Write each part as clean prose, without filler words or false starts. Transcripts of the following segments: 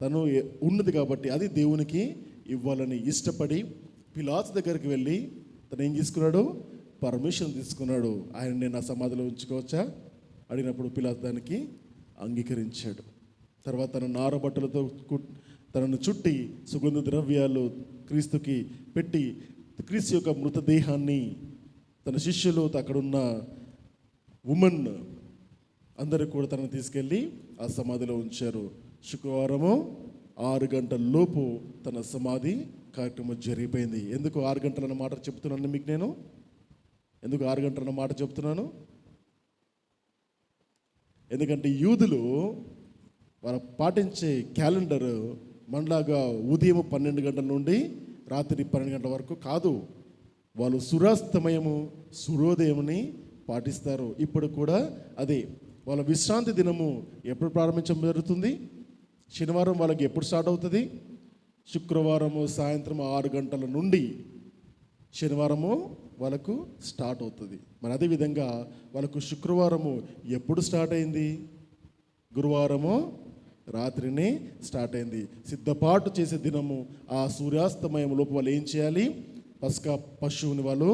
తను ఉన్నది కాబట్టి అది దేవునికి ఇవ్వాలని ఇష్టపడి పిలాతు దగ్గరికి వెళ్ళి తను ఏం తీసుకున్నాడు, పర్మిషన్ తీసుకున్నాడు. ఆయన నేను నా సమాధిలో ఉంచుకోవచ్చా అడిగినప్పుడు పిలాతు దానికి అంగీకరించాడు. తర్వాత తన నారబట్టలతో తనను చుట్టి సుగంధ ద్రవ్యాలు క్రీస్తుకి పెట్టి క్రీస్తు యొక్క మృతదేహాన్ని తన శిష్యులు అక్కడున్న ఉమెన్ అందరూ కూడా తనను తీసుకెళ్ళి ఆ సమాధిలో ఉంచారు. శుక్రవారము 6 గంటల లోపు తన సమాధి కార్యక్రమం జరిగిపోయింది. ఎందుకు 6 గంటలన్న మాట చెప్తున్నాను మీకు నేను? ఎందుకు 6 గంటలన్న మాట చెప్తున్నాను? ఎందుకంటే యూదులు వాళ్ళు పాటించే క్యాలెండర్ మనలాగా ఉదయం 12 గంటల నుండి రాత్రి 12 గంటల వరకు కాదు. వాళ్ళు సూర్యాస్తమయము సూర్యోదయంని పాటిస్తారు. ఇప్పుడు కూడా అదే. వాళ్ళ విశ్రాంతి దినము ఎప్పుడు ప్రారంభించడం జరుగుతుంది? శనివారం వాళ్ళకి ఎప్పుడు స్టార్ట్ అవుతుంది? శుక్రవారము సాయంత్రం 6 గంటల నుండి శనివారము వాళ్ళకు స్టార్ట్ అవుతుంది. మరి అదేవిధంగా వాళ్ళకు శుక్రవారము ఎప్పుడు స్టార్ట్ అయింది? గురువారము రాత్రినే స్టార్ట్ అయింది. సిద్ధపాటు చేసే దినము ఆ సూర్యాస్తమయం లోపు వాళ్ళు ఏం చేయాలి? పస్కా పశువుని వాళ్ళు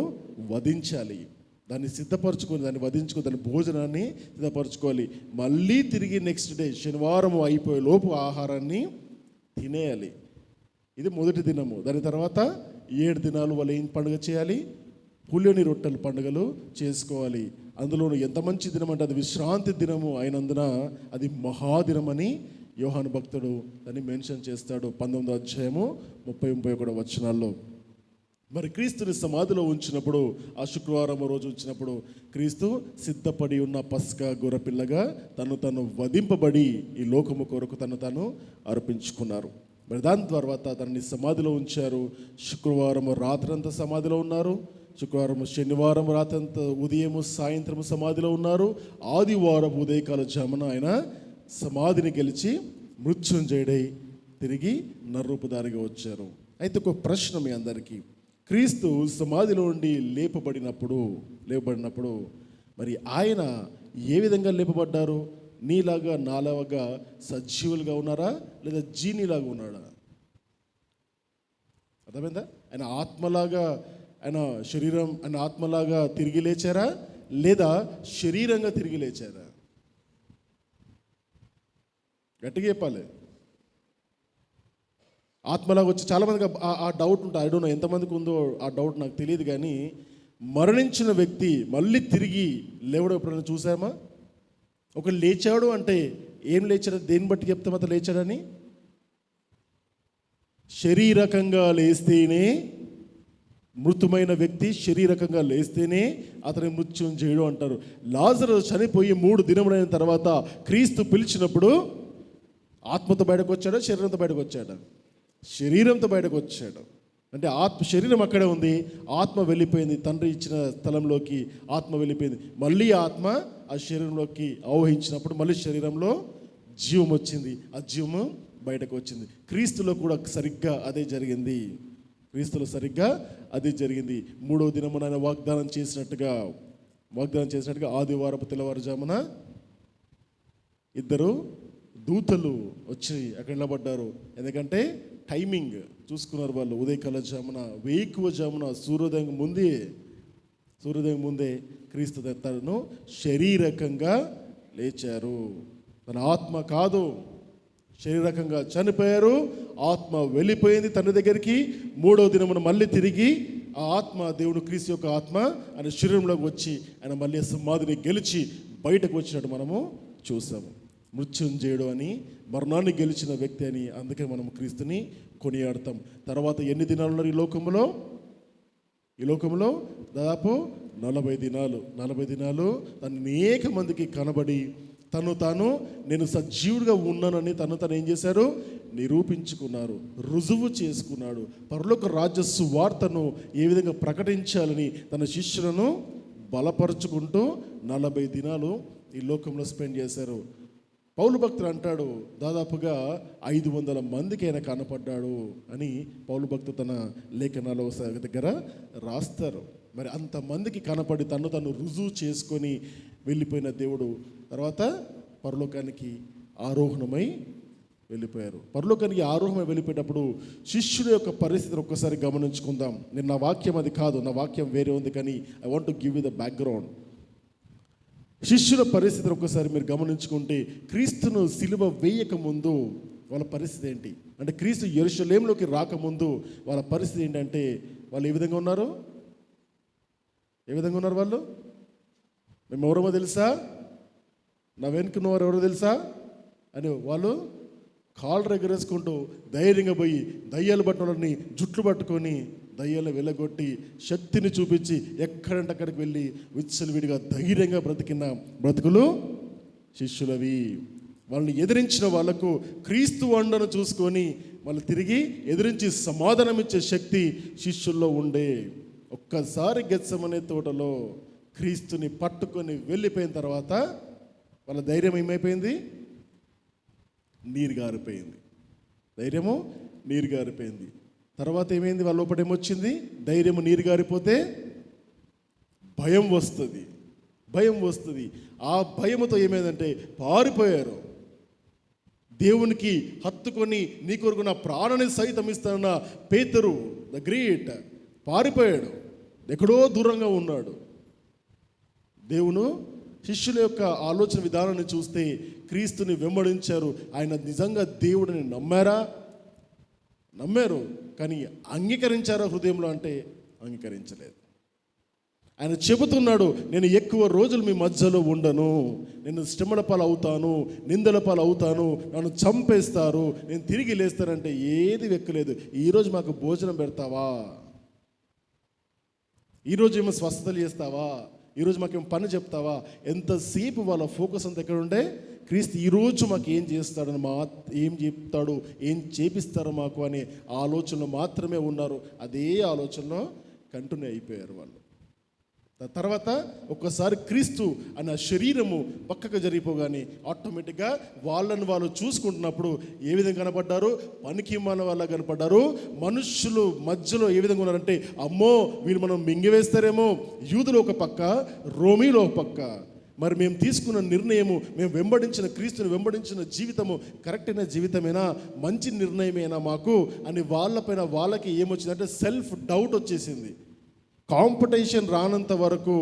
వధించాలి. దాన్ని సిద్ధపరచుకొని, దాన్ని వధించుకొని, దాని భోజనాన్ని సిద్ధపరచుకోవాలి. మళ్ళీ తిరిగి నెక్స్ట్ డే శనివారం అయిపోయే లోపు ఆహారాన్ని తినేయాలి. ఇది మొదటి దినము. దాని తర్వాత 7 దినాలు వాళ్ళు ఏం పండుగ చేయాలి? పులియని రొట్టెల పండుగలు చేసుకోవాలి. అందులోనూ ఎంత మంచి దినం అంటే అది విశ్రాంతి దినము అయినందున అది మహాదినమని యోహాను భక్తుడు దాన్ని మెన్షన్ చేస్తాడు 19వ అధ్యాయము 30-31 వచనాల్లో. మరి క్రీస్తుని సమాధిలో ఉంచినప్పుడు, ఆ శుక్రవారం రోజు ఉంచినప్పుడు క్రీస్తు సిద్ధపడి ఉన్న పస్కా గొర్రెపిల్లగా తను వధింపబడి ఈ లోకము కొరకు తను అర్పించుకున్నారు. మరి దాని తర్వాత తనని సమాధిలో ఉంచారు. శుక్రవారం రాత్రంతా సమాధిలో ఉన్నారు. శుక్రవారం శనివారం రాత్రంతా ఉదయం సాయంత్రం సమాధిలో ఉన్నారు. ఆదివారం ఉదయకాల జామున ఆయన సమాధిని గెలిచి మృత్యుంజయుడై తిరిగి నరరూపధారిగా వచ్చారు. అయితే ఒక ప్రశ్న మీ అందరికీ, క్రీస్తు సమాధిలో నుండి లేపబడినప్పుడు మరి ఆయన ఏ విధంగా లేపబడ్డారు? నీలాగా నాలాగా సజీవులుగా ఉన్నారా, లేదా జీనీలాగా ఉన్నాడా? అర్థమైందా? ఆయన ఆత్మలాగా, ఆయన శరీరం, ఆయన ఆత్మలాగా తిరిగి లేచారా, లేదా శరీరంగా తిరిగి లేచారా? గట్టిగా చెప్పాలి. ఆత్మలాగా వచ్చి చాలామందికి ఆ డౌట్ ఉంటుంది. ఐ డోంట్ నో ఎంతమందికి ఉందో ఆ డౌట్, నాకు తెలియదు. కానీ మరణించిన వ్యక్తి మళ్ళీ తిరిగి లేవడం ఎప్పుడైనా చూసామా? ఒక లేచాడు అంటే ఏం లేచాడు? దేన్ని బట్టి చెప్తాం అతను లేచాడని? శరీరకంగా లేస్తేనే, మృతుమైన వ్యక్తి శరీరకంగా లేస్తేనే అతని మృత్యుంజయుడు అంటారు. లాజరు చనిపోయి 3 దినములైన తర్వాత క్రీస్తు పిలిచినప్పుడు ఆత్మతో బయటకు వచ్చాడా, శరీరంతో బయటకు వచ్చాడా? శరీరంతో బయటకు వచ్చాడు. అంటే శరీరం అక్కడే ఉంది, ఆత్మ వెళ్ళిపోయింది. తండ్రి ఇచ్చిన స్థలంలోకి ఆత్మ వెళ్ళిపోయింది. మళ్ళీ ఆత్మ ఆ శరీరంలోకి ఆవహించినప్పుడు మళ్ళీ శరీరంలో జీవం వచ్చింది. ఆ జీవము బయటకు వచ్చింది. క్రీస్తులో కూడా సరిగ్గా అదే జరిగింది. క్రీస్తులో సరిగ్గా అదే జరిగింది. 3వ దినమున ఆయన వాగ్దానం చేసినట్టుగా ఆదివారపు తెల్లవారుజామున 2 దూతలు వచ్చి అక్కడ నిలబడ్డారు. ఎందుకంటే టైమింగ్ చూసుకున్నారు వాళ్ళు. ఉదయకాల జామున, వేకువ జామున, సూర్యోదయం ముందే క్రీస్తు తను శారీరకంగా లేచారు. తన ఆత్మ కాదు, శారీరకంగా చనిపోయారు. ఆత్మ వెళ్ళిపోయింది తండ్రి దగ్గరికి. 3వ దినమున మళ్ళీ తిరిగి ఆ ఆత్మ, దేవుడు క్రీస్తు యొక్క ఆత్మ ఆయన శరీరంలోకి వచ్చి ఆయన మళ్ళీ సమాధిని గెలిచి బయటకు వచ్చినట్టు మనము చూసాము. మృత్యుంజయుడు అని, మరణాన్ని గెలిచిన వ్యక్తి అని, అందుకే మనం క్రీస్తుని కొనియాడతాం. తర్వాత ఎన్ని దినాలు ఉన్నారు ఈ లోకంలో? దాదాపు 40 దినాలు. 40 దినాలు తను అనేక మందికి కనబడి తాను నేను సజీవుడిగా ఉన్నానని తను ఏం చేశారు? నిరూపించుకున్నారు, రుజువు చేసుకున్నాడు. పరలోక రాజ్య సువార్తను ఏ విధంగా ప్రకటించాలని తన శిష్యులను బలపరుచుకుంటూ 40 దినాలు ఈ లోకంలో స్పెండ్ చేశారు. పౌలు భక్తుడు అంటాడు, దాదాపుగా 500 మందికి ఆయన కనపడ్డాడు అని పౌలు భక్తుడు తన లేఖనాల దగ్గర రాస్తారు. మరి అంతమందికి కనపడి తను రుజువు చేసుకొని వెళ్ళిపోయిన దేవుడు తర్వాత పరలోకానికి ఆరోహణమై వెళ్ళిపోయారు. పరలోకానికి ఆరోహణ వెళ్ళిపోయేటప్పుడు శిష్యుల యొక్క పరిస్థితిని ఒక్కసారి గమనించుకుందాం. నేను నా వాక్యం అది కాదు, నా వాక్యం వేరే ఉంది, కానీ I want to give you the background. శిష్యుల పరిస్థితిని ఒక్కసారి మీరు గమనించుకుంటే, క్రీస్తును సిలువ వేయక ముందు వాళ్ళ పరిస్థితి ఏంటి అంటే, క్రీస్తు యెరూషలేములోకి రాకముందు వాళ్ళ పరిస్థితి ఏంటంటే, వాళ్ళు ఏ విధంగా ఉన్నారు? వాళ్ళు? మేము ఎవరో తెలుసా? నా వెనుకన్నవారు ఎవరో తెలుసా అని వాళ్ళు కాళ్ళు ఎగరేసుకుంటూ ధైర్యంగా పోయి దయ్యాలు పట్టిన జుట్లు పట్టుకొని దయ్యాలు వెళ్ళగొట్టి శక్తిని చూపించి ఎక్కడంటే అక్కడికి వెళ్ళి విచ్చలవిడిగా ధైర్యంగా బ్రతికిన బ్రతుకులు శిష్యులవి. వాళ్ళని ఎదిరించిన వాళ్ళకు క్రీస్తు వండను చూసుకొని వాళ్ళు తిరిగి ఎదిరించి సమాధానం ఇచ్చే శక్తి శిష్యుల్లో ఉండే. ఒక్కసారి గెత్సెమనే తోటలో క్రీస్తుని పట్టుకొని వెళ్ళిపోయిన తర్వాత వాళ్ళ ధైర్యం ఏమైపోయింది? నీరు గారిపోయింది. ధైర్యము నీరు గారిపోయింది. తర్వాత ఏమైంది? వాళ్ళ లోపల ఏమొచ్చింది? ధైర్యము నీరు గారిపోతే భయం వస్తుంది. ఆ భయముతో ఏమైందంటే పారిపోయారు. దేవునికి హత్తుకొని నీ కొరకు నా ప్రాణాన్ని సైతం ఇస్తానన్న పేతురు ద గ్రేట్ పారిపోయాడు, ఎక్కడో దూరంగా ఉన్నాడు. దేవును శిష్యుల యొక్క ఆలోచన విధానాన్ని చూస్తే క్రీస్తుని వెంబడించారు. ఆయన నిజంగా దేవుడిని నమ్మారు, కానీ అంగీకరించారా హృదయంలో అంటే అంగీకరించలేదు. ఆయన చెబుతున్నాడు, నేను ఎక్కువ రోజులు మీ మధ్యలో ఉండను, నేను శ్రమల పాలు అవుతాను, నిందల పాలు అవుతాను, నన్ను చంపేస్తారు, నేను తిరిగి లేస్తానంటే ఏది వెక్కలేదు. ఈరోజు మాకు భోజనం పెడతావా? ఈరోజు ఏమో స్వస్థతలు చేస్తావా? ఈరోజు మాకేం పని చెప్తావా? ఎంతసేపు వాళ్ళ ఫోకస్ అంతా ఎక్కడ ఉండే? క్రీస్తు ఈరోజు మాకు ఏం చేస్తాడని ఏం చెప్తాడు, ఏం చేపిస్తారో మాకు అనే ఆలోచనలో మాత్రమే ఉన్నారు. అదే ఆలోచనలో కంటిన్యూ అయిపోయారు వాళ్ళు. తర్వాత ఒక్కసారి క్రీస్తు అన్న శరీరము పక్కకు జరిగిపోగానే ఆటోమేటిక్గా వాళ్ళని వాళ్ళు చూసుకుంటున్నప్పుడు ఏ విధంగా కనపడ్డారు? పనికి మన వాళ్ళ కనపడ్డారు. మనుషులు మధ్యలో ఏ విధంగా ఉన్నారంటే, అమ్మో వీళ్ళు మనం మింగివేస్తారేమో. యూదులు ఒక పక్క, రోమీలో ఒక పక్క. మరి మేము తీసుకున్న నిర్ణయము, మేము వెంబడించిన క్రీస్తుని వెంబడించిన జీవితము కరెక్ట్ అయిన జీవితమేనా, మంచి నిర్ణయమేనా మాకు అని వాళ్ళపైన వాళ్ళకి ఏమొచ్చిందంటే సెల్ఫ్ డౌట్ వచ్చేసింది. కాంపిటీషన్ రానంత వరకు,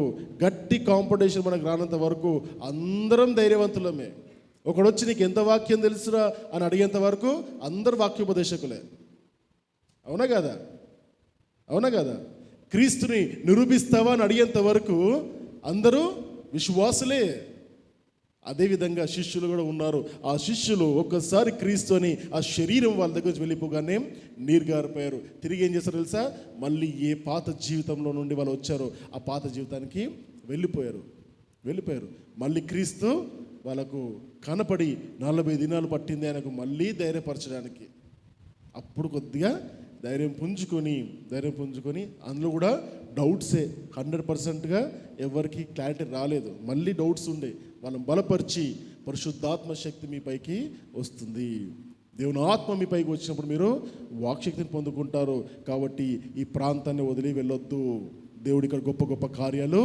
గట్టి కాంపిటీషన్ మనకు రానంత వరకు అందరం ధైర్యవంతులమే. ఒకడొచ్చి నీకు ఎంత వాక్యం తెలుసురా అని అడిగేంత వరకు అందరు వాక్యోపదేశకులే. అవునా కదా? క్రీస్తుని నిరూపిస్తావా అని అడిగేంత వరకు అందరూ విశ్వాసులే. అదేవిధంగా శిష్యులు కూడా ఉన్నారు. ఆ శిష్యులు ఒక్కసారి క్రీస్తు అని ఆ శరీరం వాళ్ళ దగ్గర నుంచి వెళ్ళిపోగానే నీరు గారిపోయారు. తిరిగి ఏం చేస్తారో తెలుసా? మళ్ళీ ఏ పాత జీవితంలో నుండి వాళ్ళు వచ్చారో ఆ పాత జీవితానికి వెళ్ళిపోయారు. మళ్ళీ క్రీస్తు వాళ్ళకు కనపడి 40 దినాలు పట్టింది ఆయనకు మళ్ళీ ధైర్యపరచడానికి. అప్పుడు కొద్దిగా ధైర్యం పుంజుకొని అందులో కూడా డౌట్సే, 100%గా ఎవరికి క్లారిటీ రాలేదు. మళ్ళీ డౌట్స్ ఉండే. వాళ్ళని బలపరిచి పరిశుద్ధాత్మ శక్తి మీ పైకి వస్తుంది. దేవుని ఆత్మ మీ పైకి వచ్చినప్పుడు మీరు వాక్శక్తిని పొందుకుంటారు. కాబట్టి ఈ ప్రాంతాన్ని వదిలి వెళ్ళొద్దు, దేవుడు ఇక్కడ గొప్ప గొప్ప కార్యాలు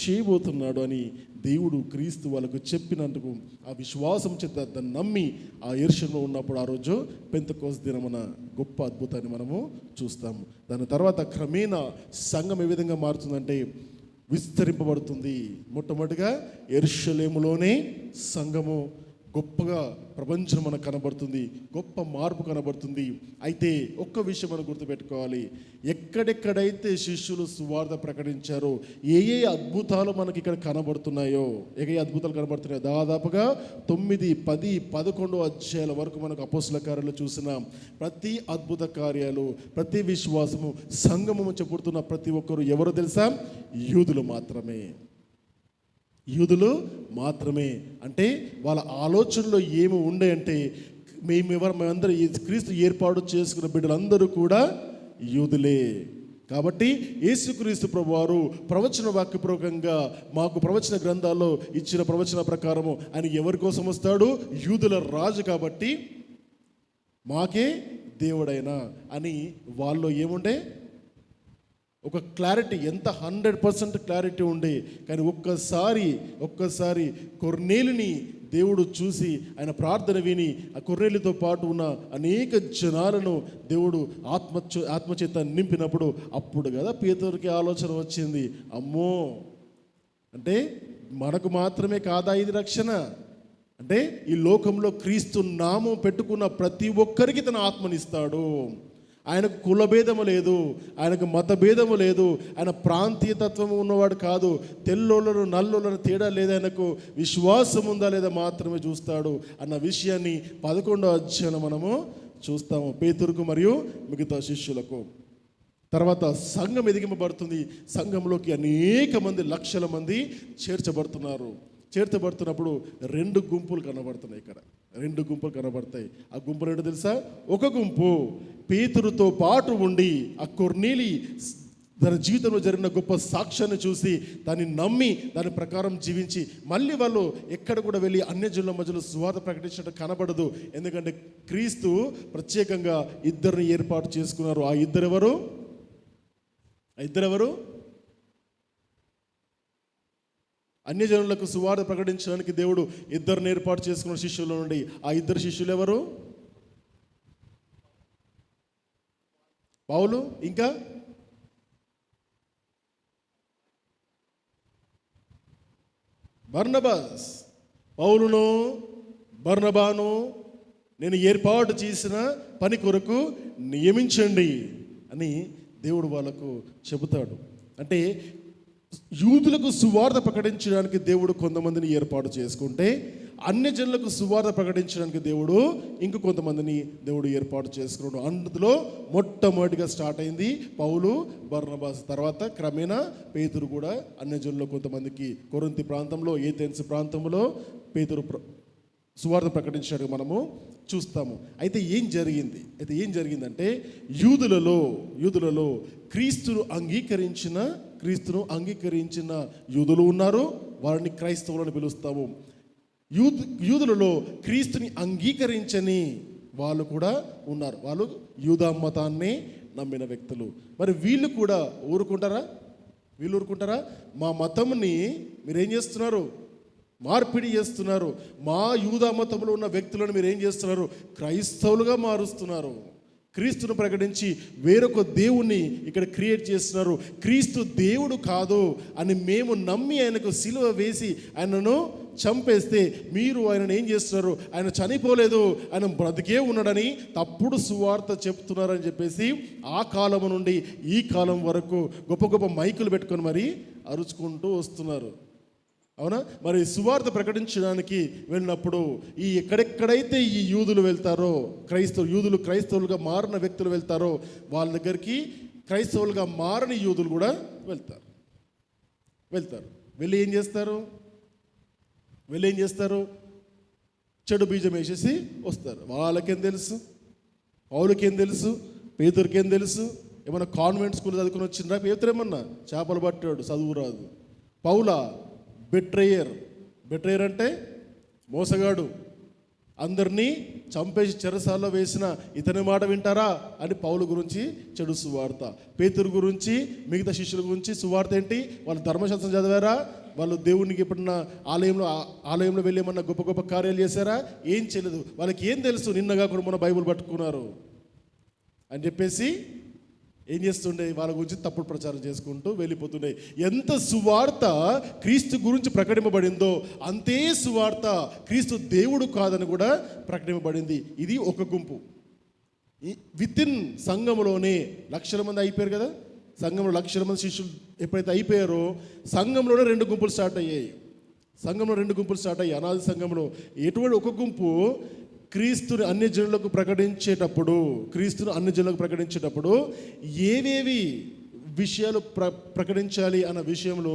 చేయబోతున్నాడు అని దేవుడు క్రీస్తు వాళ్ళకు చెప్పినందుకు ఆ విశ్వాసం చేత దాన్ని నమ్మి ఆ యెరూషలేములో ఉన్నప్పుడు ఆ రోజు పెంతెకోస్తు దినమున గొప్ప అద్భుతాన్ని మనము చూస్తాము. దాని తర్వాత క్రమేణా సంఘం ఏ విధంగా మారుతుందంటే విస్తరింపబడుతుంది. మొట్టమొదటిగా యెరూషలేములోనే సంఘము గొప్పగా ప్రపంచం మనకు కనబడుతుంది, గొప్ప మార్పు కనబడుతుంది. అయితే ఒక్క విషయం మనం గుర్తుపెట్టుకోవాలి, ఎక్కడెక్కడైతే శిష్యులు సువార్త ప్రకటించారో ఏ అద్భుతాలు మనకి ఇక్కడ కనబడుతున్నాయో, అద్భుతాలు కనబడుతున్నాయో దాదాపుగా 9, 10, 11 అధ్యాయాల వరకు మనకు అపోస్తల కార్యాలు చూసిన ప్రతి అద్భుత కార్యాలు, ప్రతి విశ్వాసము, సంఘము చెబుతున్న ప్రతి ఒక్కరు ఎవరో తెలుసా? యూదులు మాత్రమే. అంటే వాళ్ళ ఆలోచనలో ఏమి ఉండే అంటే మేమందరూ క్రీస్తు ఏర్పాటు చేసుకున్న బిడ్డలందరూ కూడా యూదులే. కాబట్టి యేసుక్రీస్తు ప్రభువారు ప్రవచన వాక్యపూర్వకంగా మాకు ప్రవచన గ్రంథాల్లో ఇచ్చిన ప్రవచన ప్రకారము ఆయన ఎవరి కోసం వస్తాడు? యూదుల రాజు కాబట్టి మాకే దేవుడైనా అని వాళ్ళు ఏముండే? ఒక క్లారిటీ, ఎంత 100% క్లారిటీ ఉండే. కానీ ఒక్కసారి కొర్నేలుని దేవుడు చూసి ఆయన ప్రార్థన విని ఆ కొర్నేలితో పాటు ఉన్న అనేక జనాలను దేవుడు ఆత్మచేత నింపినప్పుడు అప్పుడు కదా పేతురుకి ఆలోచన వచ్చింది, అమ్మో అంటే మనకు మాత్రమే కాదా ఇది రక్షణ, అంటే ఈ లోకంలో క్రీస్తు నామం పెట్టుకున్న ప్రతి ఒక్కరికి తన ఆత్మనిస్తాడు. ఆయనకు కులభేదము లేదు, ఆయనకు మతభేదము లేదు, ఆయన ప్రాంతీయతత్వం ఉన్నవాడు కాదు, తెల్లోళ్ళను నల్లోళ్ళను తేడా లేదు, ఆయనకు విశ్వాసం ఉందా లేదా మాత్రమే చూస్తాడు అన్న విషయాన్ని 11వ అధ్యాయంలో మనము చూస్తాము పేతురుకు మరియు మిగతా శిష్యులకు. తర్వాత సంఘం ఎదిగింపబడుతుంది. సంఘంలోకి అనేక మంది, లక్షల మంది చేర్చబడుతున్నప్పుడు 2 గుంపులు కనబడుతున్నాయి. ఇక్కడ 2 గుంపులు కనబడతాయి. ఆ గుంపులు ఏంటో తెలుసా? ఒక గుంపు పేతురుతో పాటు ఉండి ఆ కొర్నేలి తన జీవితంలో జరిగిన గొప్ప సాక్ష్యాన్ని చూసి దాన్ని నమ్మి దాని ప్రకారం జీవించి మళ్ళీ వాళ్ళు ఎక్కడ కూడా వెళ్ళి అన్యజనుల మధ్యలో సువార్త ప్రకటించడం కనబడదు. ఎందుకంటే క్రీస్తు ప్రత్యేకంగా 2 ఏర్పాటు చేసుకున్నారు. ఆ ఇద్దరెవరు? అన్యజనులకు సువార్త ప్రకటించడానికి దేవుడు 2 ఏర్పాటు చేసుకున్న శిష్యుల నుండి. ఆ 2 శిష్యులు ఎవరు? పౌలు ఇంకా బర్నబాస్. పౌలును బర్నబాను నేను ఏర్పాటు చేసిన పని కొరకు నియమించండి అని దేవుడు వాళ్ళకు చెబుతాడు. అంటే యూదులకు సువార్త ప్రకటించడానికి దేవుడు కొంతమందిని ఏర్పాటు చేసుకుంటే, అన్యజనులకు సువార్త ప్రకటించడానికి దేవుడు కొంతమందిని దేవుడు ఏర్పాటు చేసుకున్నాడు. అందులో మొట్టమొదటిగా స్టార్ట్ అయింది పౌలు, బర్నబాస్. తర్వాత క్రమేణా పేతురు కూడా అన్యజనుల్లో కొంతమందికి కొరింథీ ప్రాంతంలో, ఏథెన్స్ ప్రాంతంలో పేతురు సువార్త ప్రకటించడానికి మనము చూస్తాము. అయితే ఏం జరిగిందంటే యూదులలో క్రీస్తును అంగీకరించిన యూదులు ఉన్నారు, వారిని క్రైస్తవులను పిలుస్తాము. యూదులలో క్రీస్తుని అంగీకరించని వాళ్ళు కూడా ఉన్నారు, వాళ్ళు యూదా మతాన్ని నమ్మిన వ్యక్తులు. మరి వీళ్ళు కూడా ఊరుకుంటారా? మా మతంని మీరేం చేస్తున్నారు? మార్పిడి చేస్తున్నారు. మా యూదా మతంలో ఉన్న వ్యక్తులను మీరు ఏం చేస్తున్నారు? క్రైస్తవులుగా మారుస్తున్నారు. క్రీస్తును ప్రకటించి వేరొక దేవుణ్ణి ఇక్కడ క్రియేట్ చేస్తున్నారు. క్రీస్తు దేవుడు కాదు అని మేము నమ్మి ఆయనకు సిలువ వేసి ఆయనను చంపేస్తే మీరు ఆయనను ఏం చేస్తున్నారు? ఆయన చనిపోలేదు, ఆయన బ్రతికే ఉన్నాడని తప్పుడు సువార్త చెప్తున్నారని చెప్పేసి ఆ కాలం నుండి ఈ కాలం వరకు గొప్ప గొప్ప మైకులు పెట్టుకొని మరి అరుచుకుంటూ వస్తున్నారు. అవునా? మరి సువార్త ప్రకటించడానికి వెళ్ళినప్పుడు ఎక్కడెక్కడైతే ఈ యూదులు వెళ్తారో, యూదులు క్రైస్తవులుగా మారిన వ్యక్తులు వెళ్తారో వాళ్ళ దగ్గరికి క్రైస్తవులుగా మారని యూదులు కూడా వెళ్తారు. వెళ్ళి ఏం చేస్తారు? చెడు బీజం వేసేసి వస్తారు. వాళ్ళకేం తెలుసు? పౌలుకేం తెలుసు? పేతురుకేం తెలుసు? ఏమన్నా కాన్వెంట్ స్కూల్ చదువుకుని వచ్చిందా? పేతురు ఏమన్నా చేపలు పట్టాడు, చదువు రాదు. పౌలా బెట్రయర్ అంటే మోసగాడు, అందరినీ చంపేసి చెరసాల్లో వేసిన ఇతని మాట వింటారా అని పౌలు గురించి చెడు సువార్త. పేతురు గురించి, మిగతా శిష్యుల గురించి సువార్త ఏంటి? వాళ్ళు ధర్మశాస్త్రం చదివారా? వాళ్ళు దేవునికి ఎప్పుడన్నా ఆలయంలో వెళ్ళి ఏమన్నా గొప్ప గొప్ప కార్యాలు చేశారా? ఏం చేయలేదు. వాళ్ళకి ఏం తెలుసు? నిన్నగా కూడా మన బైబిల్ పట్టుకున్నారు అని చెప్పేసి ఏం చేస్తుండే? వాళ్ళ గురించి తప్పుడు ప్రచారం చేసుకుంటూ వెళ్ళిపోతుండే. ఎంత సువార్త క్రీస్తు గురించి ప్రకటింపబడిందో అంతే సువార్త క్రీస్తు దేవుడు కాదని కూడా ప్రకటింపబడింది. ఇది ఒక గుంపు. వితిన్ సంఘంలోనే లక్షల మంది అయిపోయారు కదా. సంఘంలో లక్షల మంది శిష్యులు ఎప్పుడైతే అయిపోయారో సంఘంలోనే 2 గుంపులు స్టార్ట్ అయ్యాయి. అనాది సంఘంలో ఎటువంటి ఒక గుంపు క్రీస్తుని అన్యజనులకు ప్రకటించేటప్పుడు ఏవేవి విషయాలు ప్రకటించాలి అన్న విషయంలో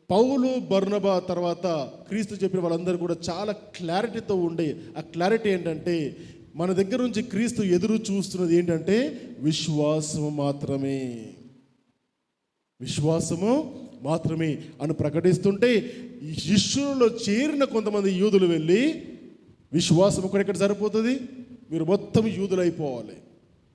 పౌలు, బర్నబా తర్వాత క్రీస్తు చెప్పిన వాళ్ళందరూ కూడా చాలా క్లారిటీతో ఉండే. ఆ క్లారిటీ ఏంటంటే మన దగ్గర నుంచి క్రీస్తు ఎదురు చూస్తున్నది ఏంటంటే విశ్వాసము మాత్రమే అని ప్రకటిస్తుంటే శిష్యులలో చేరిన కొంతమంది యూదులు వెళ్ళి విశ్వాసం ఎక్కడ సరిపోతుంది? మీరు మొత్తం యూదులు అయిపోవాలి.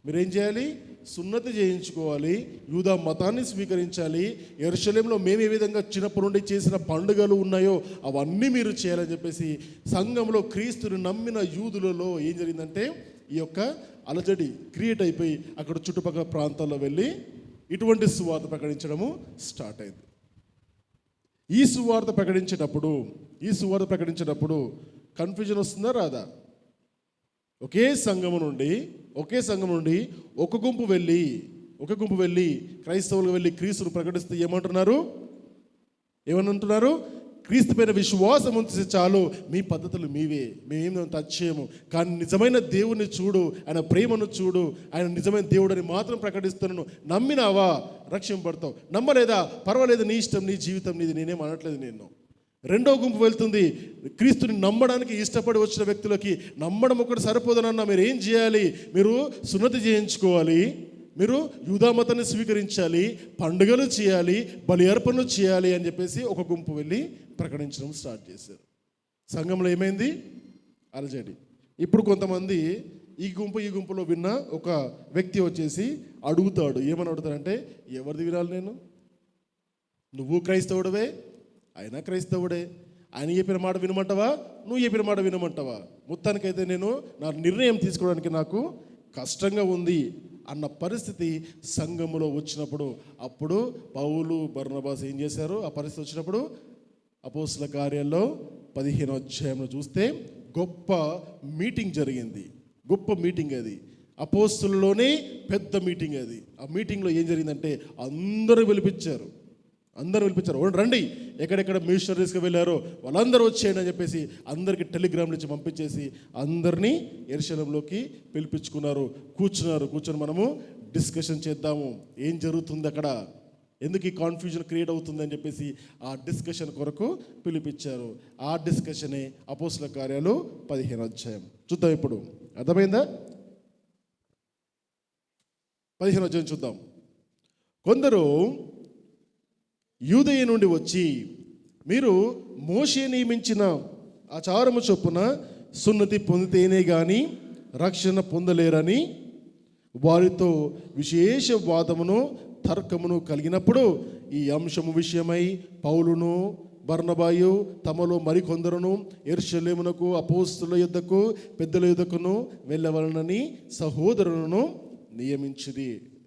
మీరేం చేయాలి? సున్నతి చేయించుకోవాలి, యూదా మతాన్ని స్వీకరించాలి, యెరూషలేములో మేము ఏ విధంగా చిన్నప్పటి నుండి చేసిన పండుగలు ఉన్నాయో అవన్నీ మీరు చేయాలని చెప్పేసి సంఘంలో క్రీస్తుని నమ్మిన యూదులలో ఏం జరిగిందంటే ఈ యొక్క అలజడి క్రియేట్ అయిపోయి అక్కడ చుట్టుపక్కల ప్రాంతాల్లో వెళ్ళి ఇటువంటి సువార్త ప్రకటించడము స్టార్ట్ అయింది. ఈ సువార్త ప్రకటించేటప్పుడు కన్ఫ్యూజన్ వస్తుందా రాదా? ఒకే సంఘము నుండి ఒక గుంపు వెళ్ళి క్రైస్తవులు వెళ్ళి క్రీస్తును ప్రకటిస్తే ఏమంటున్నారు? క్రీస్తు పైన విశ్వాసం ఉంచితే చాలు, మీ పద్ధతులు మీవే, మేమేం టచ్ చేయము, కానీ నిజమైన దేవుని చూడు, ఆయన ప్రేమను చూడు, ఆయన నిజమైన దేవుడని మాత్రం ప్రకటిస్తున్నాను, నమ్మినావా రక్షింపబడతావు, నమ్మలేదా పర్వాలేదు, నీ ఇష్టం, నీ జీవితం నీది, నేనేం అనట్లేదు. నేను రెండో గుంపు వెళ్తుంది, క్రీస్తుని నమ్మడానికి ఇష్టపడి వచ్చిన వ్యక్తులకి నమ్మడం ఒకటి సరిపోదనన్నా మీరు ఏం చేయాలి? మీరు సున్నతి చేయించుకోవాలి, మీరు యూదా మతాన్ని స్వీకరించాలి, పండుగలు చేయాలి, బలి అర్పణలు చేయాలి అని చెప్పేసి ఒక గుంపు వెళ్ళి ప్రకటించడం స్టార్ట్ చేశారు. సంఘంలో ఏమైంది? అలజడి. ఇప్పుడు కొంతమంది ఈ గుంపులో విన్న ఒక వ్యక్తి వచ్చేసి అడుగుతాడు, ఏమని అడుగుతాడంటే, ఎవరిది వినాలి నేను? నువ్వు క్రైస్తవుడవే, ఆయన క్రైస్తవుడే, ఆయన చెప్పిన మాట వినమంటావా, నువ్వు చెప్పిన మాట వినమంటావా? మొత్తానికైతే నేను నా నిర్ణయం తీసుకోవడానికి నాకు కష్టంగా ఉంది అన్న పరిస్థితి సంఘములో వచ్చినప్పుడు, అప్పుడు పౌలు బర్నబాస్ ఏం చేశారు? ఆ పరిస్థితి వచ్చినప్పుడు అపోస్తల కార్యాల్లో 15వ అధ్యాయంలో చూస్తే గొప్ప మీటింగ్ జరిగింది. గొప్ప మీటింగ్ అది, అపోస్తలులోనే పెద్ద మీటింగ్ అది. ఆ మీటింగ్లో ఏం జరిగిందంటే అందరూ పిలిపించారు, రండి, ఎక్కడెక్కడ మిషనరీస్కి వెళ్ళారో వాళ్ళందరూ వచ్చేయండి అని చెప్పేసి అందరికీ టెలిగ్రామ్లు ఇచ్చి పంపించేసి అందరినీ యెరూషలేములోకి పిలిపించుకున్నారు. కూర్చొని మనము డిస్కషన్ చేద్దాము, ఏం జరుగుతుంది అక్కడ, ఎందుకు ఈ కాన్ఫ్యూజన్ క్రియేట్ అవుతుంది అని చెప్పేసి ఆ డిస్కషన్ కొరకు పిలిపించారు. ఆ డిస్కషనే అపోస్తల కార్యాలు 15వ అధ్యాయం. చూద్దాం, ఇప్పుడు అర్థమైందా? 15వ అధ్యాయం చూద్దాం. కొందరు యూదయ నుండి వచ్చి, మీరు మోషే నియమించిన ఆచారము చొప్పున సున్నతి పొందితేనే కానీ రక్షణ పొందలేరని వారితో విశేష వాదమును తర్కమును కలిగినప్పుడు, ఈ అంశము విషయమై పౌలును బర్నబాయు తమలో మరికొందరును యెరూషలేమునకు అపోస్తలుల యొద్దకు పెద్దల యొద్దకును వెళ్ళవలనని సహోదరులను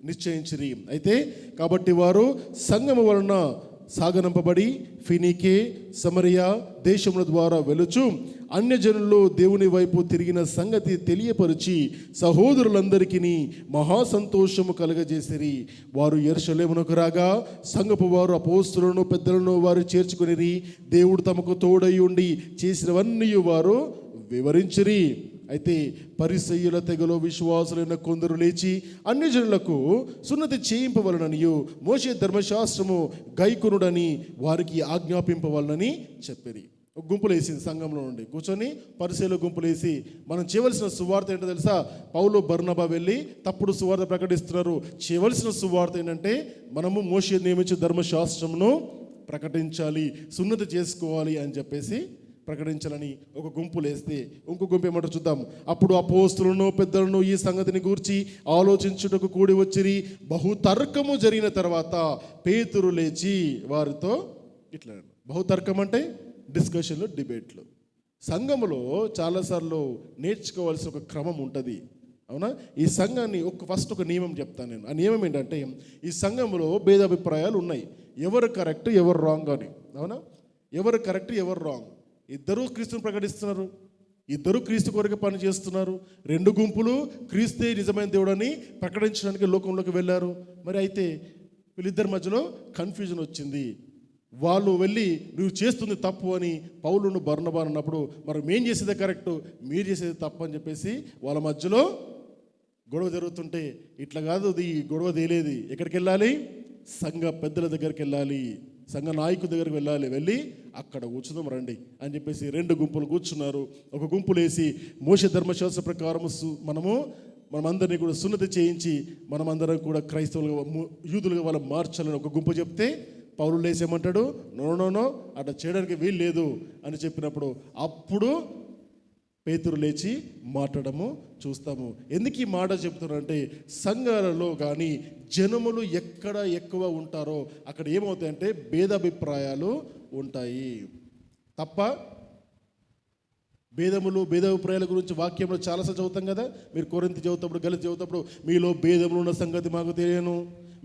నిశ్చయించిరి. అయితే కాబట్టి వారు సంఘము వలన సాగనంపబడి ఫినీకే సమరియా దేశముల ద్వారా వెలుచు అన్యజనుల్లో దేవుని వైపు తిరిగిన సంగతి తెలియపరిచి సహోదరులందరికీ మహాసంతోషము కలగజేసిరి. వారు యెరూషలేమునకు రాగా సంఘపు వారు అపోస్తలులను పెద్దలను వారు చేర్చుకునిరి. దేవుడు తమకు తోడై ఉండి చేసినవన్నీ వారు వివరించిరి. అయితే పరిసయ్యుల తెగలో విశ్వాసులైన కొందరు లేచి అన్యజనులకు సున్నతి చేయింపవలననియు మోషే ధర్మశాస్త్రము గైకొనుడని వారికి ఆజ్ఞాపింపవలనని చెప్పిరి. ఒక గుంపులు వేసింది, సంఘంలో నుండి కూర్చొని పరిసయ్యుల గుంపులు వేసి, మనం చేయవలసిన సువార్త ఏంటో తెలుసా? పౌలు బర్నబా వెళ్ళి తప్పుడు సువార్త ప్రకటిస్తున్నారు. చేయవలసిన సువార్త ఏంటంటే మనము మోషే నియమించిన ధర్మశాస్త్రమును ప్రకటించాలి, సున్నతి చేసుకోవాలి అని చెప్పేసి ప్రకటించాలని ఒక గుంపులు వేస్తే, ఇంకో గుంపు ఏమంటారు చూద్దాం. అప్పుడు అపోస్తలులను పెద్దలను ఈ సంగతిని గూర్చి ఆలోచించుటకు కూడి వచ్చిరి. బహుతర్కము జరిగిన తర్వాత పేతురు లేచి వారితో ఇట్లా, బహుతర్కం అంటే డిస్కషన్లు, డిబేట్లు. సంఘములో చాలాసార్లు నేర్చుకోవాల్సిన ఒక క్రమం ఉంటుంది, అవునా? ఈ సంఘాన్ని ఫస్ట్ ఒక నియమం చెప్తాను నేను. ఆ నియమం ఏంటంటే, ఈ సంఘంలో భేదాభిప్రాయాలు ఉన్నాయి, ఎవరు కరెక్ట్ ఎవరు రాంగ్ అని, అవునా? ఎవరు కరెక్ట్ ఎవరు రాంగ్, ఇద్దరూ క్రీస్తుని ప్రకటిస్తున్నారు, ఇద్దరు క్రీస్తు కొరకు పని చేస్తున్నారు. రెండు గుంపులు క్రీస్తే నిజమైన దేవుడని ప్రకటించడానికి లోకంలోకి వెళ్ళారు. మరి అయితే వీళ్ళిద్దరి మధ్యలో కన్ఫ్యూజన్ వచ్చింది. వాళ్ళు వెళ్ళి నువ్వు చేస్తుంది తప్పు అని పౌలును బర్నబా అన్నప్పుడు, మరి మేము చేసేదే కరెక్ట్, మీరు చేసేది తప్పు అని చెప్పేసి వాళ్ళ మధ్యలో గొడవ జరుగుతుంటే, ఇట్లా కాదు ఈ గొడవ తేలేది, ఎక్కడికి వెళ్ళాలి? సంఘ పెద్దల దగ్గరికి వెళ్ళాలి, సంఘ నాయకుల దగ్గరికి వెళ్ళి అక్కడ కూర్చుందాం రండి అని చెప్పేసి రెండు గుంపులు కూర్చున్నారు. ఒక గుంపులు వేసి మోషే ధర్మశాస్త్ర ప్రకారం మనమందరినీ కూడా సున్నతి చేయించి మనమందరం కూడా క్రైస్తవులుగా యూదులుగా వాళ్ళు మార్చాలని ఒక గుంపు చెప్తే, పౌలు లేసేమంటాడు, నో అట్లా చేయడానికి వీలు లేదు అని చెప్పినప్పుడు, అప్పుడు పేతురు లేచి మాట్లాడము చూస్తాము. ఎందుకు ఈ మాట చెప్తున్నారంటే, సంఘాలలో కానీ జనములు ఎక్కడ ఎక్కువ ఉంటారో అక్కడ ఏమవుతాయంటే భేదాభిప్రాయాలు ఉంటాయి తప్ప. భేదాభిప్రాయాల గురించి వాక్యంలో చాలాసార్లు చదువుతాం కదా. మీరు కొరింథీ చదువుతప్పుడు, గలతీ చదువుతప్పుడు మీలో భేదములు ఉన్న సంగతి మాకు తెలియను,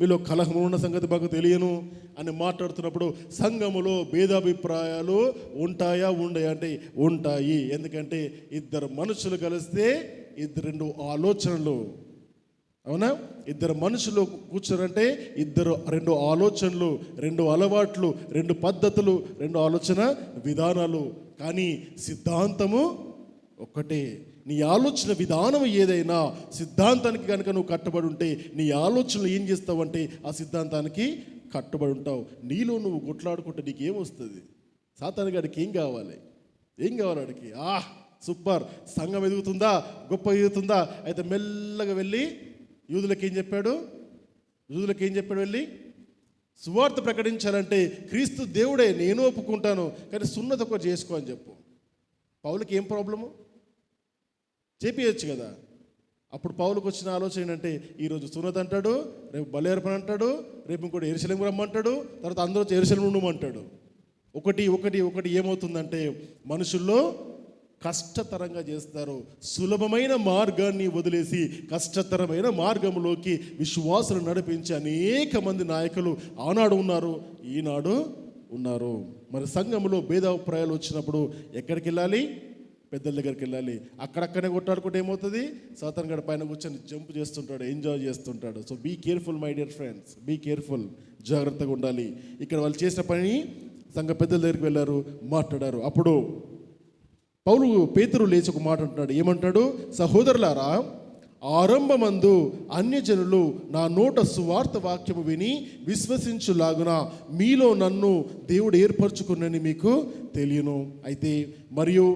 మీలో కలహములు ఉన్న సంగతి మాకు తెలియను అని మాట్లాడుతున్నప్పుడు సంఘములో భేదాభిప్రాయాలు ఉంటాయా? ఉండయా అంటే ఉంటాయి. ఎందుకంటే ఇద్దరు మనుషులు కలిస్తే రెండు ఆలోచనలు, అవునా? ఇద్దరు మనుషులు కూర్చోరంటే రెండు ఆలోచనలు, రెండు అలవాట్లు, రెండు పద్ధతులు, రెండు ఆలోచన విధానాలు, కానీ సిద్ధాంతము ఒక్కటే. నీ ఆలోచన విధానం ఏదైనా సిద్ధాంతానికి కనుక నువ్వు కట్టుబడి ఉంటే నీ ఆలోచనలు ఏం చేస్తావంటే ఆ సిద్ధాంతానికి కట్టుబడి ఉంటావు. నీలో నువ్వు కొట్లాడుకుంటే నీకు ఏమొస్తుంది? సాతాను గాడికి ఏం కావాలి? వాడికి సూపర్, సంఘం ఎదుగుతుందా, గొప్ప ఎదుగుతుందా? అయితే మెల్లగా వెళ్ళి యూదులకు ఏం చెప్పాడు వెళ్ళి సువార్త ప్రకటించాలంటే క్రీస్తు దేవుడే, నేను ఒప్పుకుంటాను, కానీ సున్నత ఒకటి చేసుకో అని చెప్పు. పౌలుకి ఏం ప్రాబ్లము? చేపియచ్చు కదా. అప్పుడు పౌలుకు వచ్చిన ఆలోచన ఏంటంటే, ఈరోజు సున్నత అంటాడు, రేపు బలి అర్పణ అంటాడు, రేపు ఇంకోటి యెరూషలేము రమ్మంటాడు, తర్వాత అందరూ వచ్చి యెరూషలేము ఉండమంటాడు. ఒకటి ఏమవుతుందంటే మనుషుల్లో కష్టతరంగా చేస్తారు. సులభమైన మార్గాన్ని వదిలేసి కష్టతరమైన మార్గంలోకి విశ్వాసులు నడిపించి అనేక మంది నాయకులు ఆనాడు ఉన్నారు, ఈనాడు ఉన్నారు. మరి సంఘంలో భేదాభిప్రాయాలు వచ్చినప్పుడు ఎక్కడికి వెళ్ళాలి? పెద్దల దగ్గరికి వెళ్ళాలి. అక్కడక్కడే కొట్టాడుకుంటే ఏమవుతుంది? సాతాను గడ పైన కూర్చొని జంప్ చేస్తుంటాడు, ఎంజాయ్ చేస్తుంటాడు. So be careful my dear friends, be careful, జాగ్రత్తగా ఉండాలి. ఇక్కడ వాళ్ళు చేసిన పని సంఘ పెద్దల దగ్గరికి వెళ్ళారు, మాట్లాడారు. అప్పుడు పేతురు లేచి ఒక మాట అంటున్నాడు. ఏమంటాడు? సహోదరులారా, ఆరంభమందు అన్యజనులు నా నోట సువార్త వాక్యము విని విశ్వసించులాగున మీలో నన్ను దేవుడు ఏర్పరచుకున్నని మీకు తెలియను. అయితే మరియు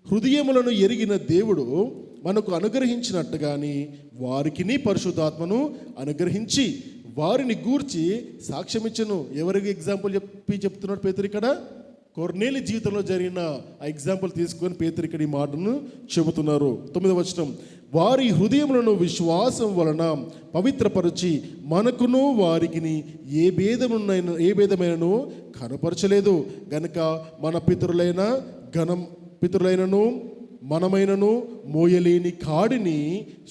హృదయములను ఎరిగిన దేవుడు మనకు అనుగ్రహించినట్టుగాని వారికిని పరిశుద్ధాత్మను అనుగ్రహించి వారిని గూర్చి సాక్ష్యమిచ్చను. ఎవరికి ఎగ్జాంపుల్ చెప్తున్నాడు పేతురు ఇక్కడ? కొర్నేలి జీవితంలో జరిగిన ఆ ఎగ్జాంపుల్ తీసుకొని పేతురు ఇక్కడ ఈ మాటను చెబుతున్నారు. 9వ వచనం, వారి హృదయములను విశ్వాసం వలన పవిత్రపరిచి మనకును వారికిని ఏ భేదమైనను కనపరచలేదు గనుక మన పితరులైనను మనమైనను మోయలేని కాడిని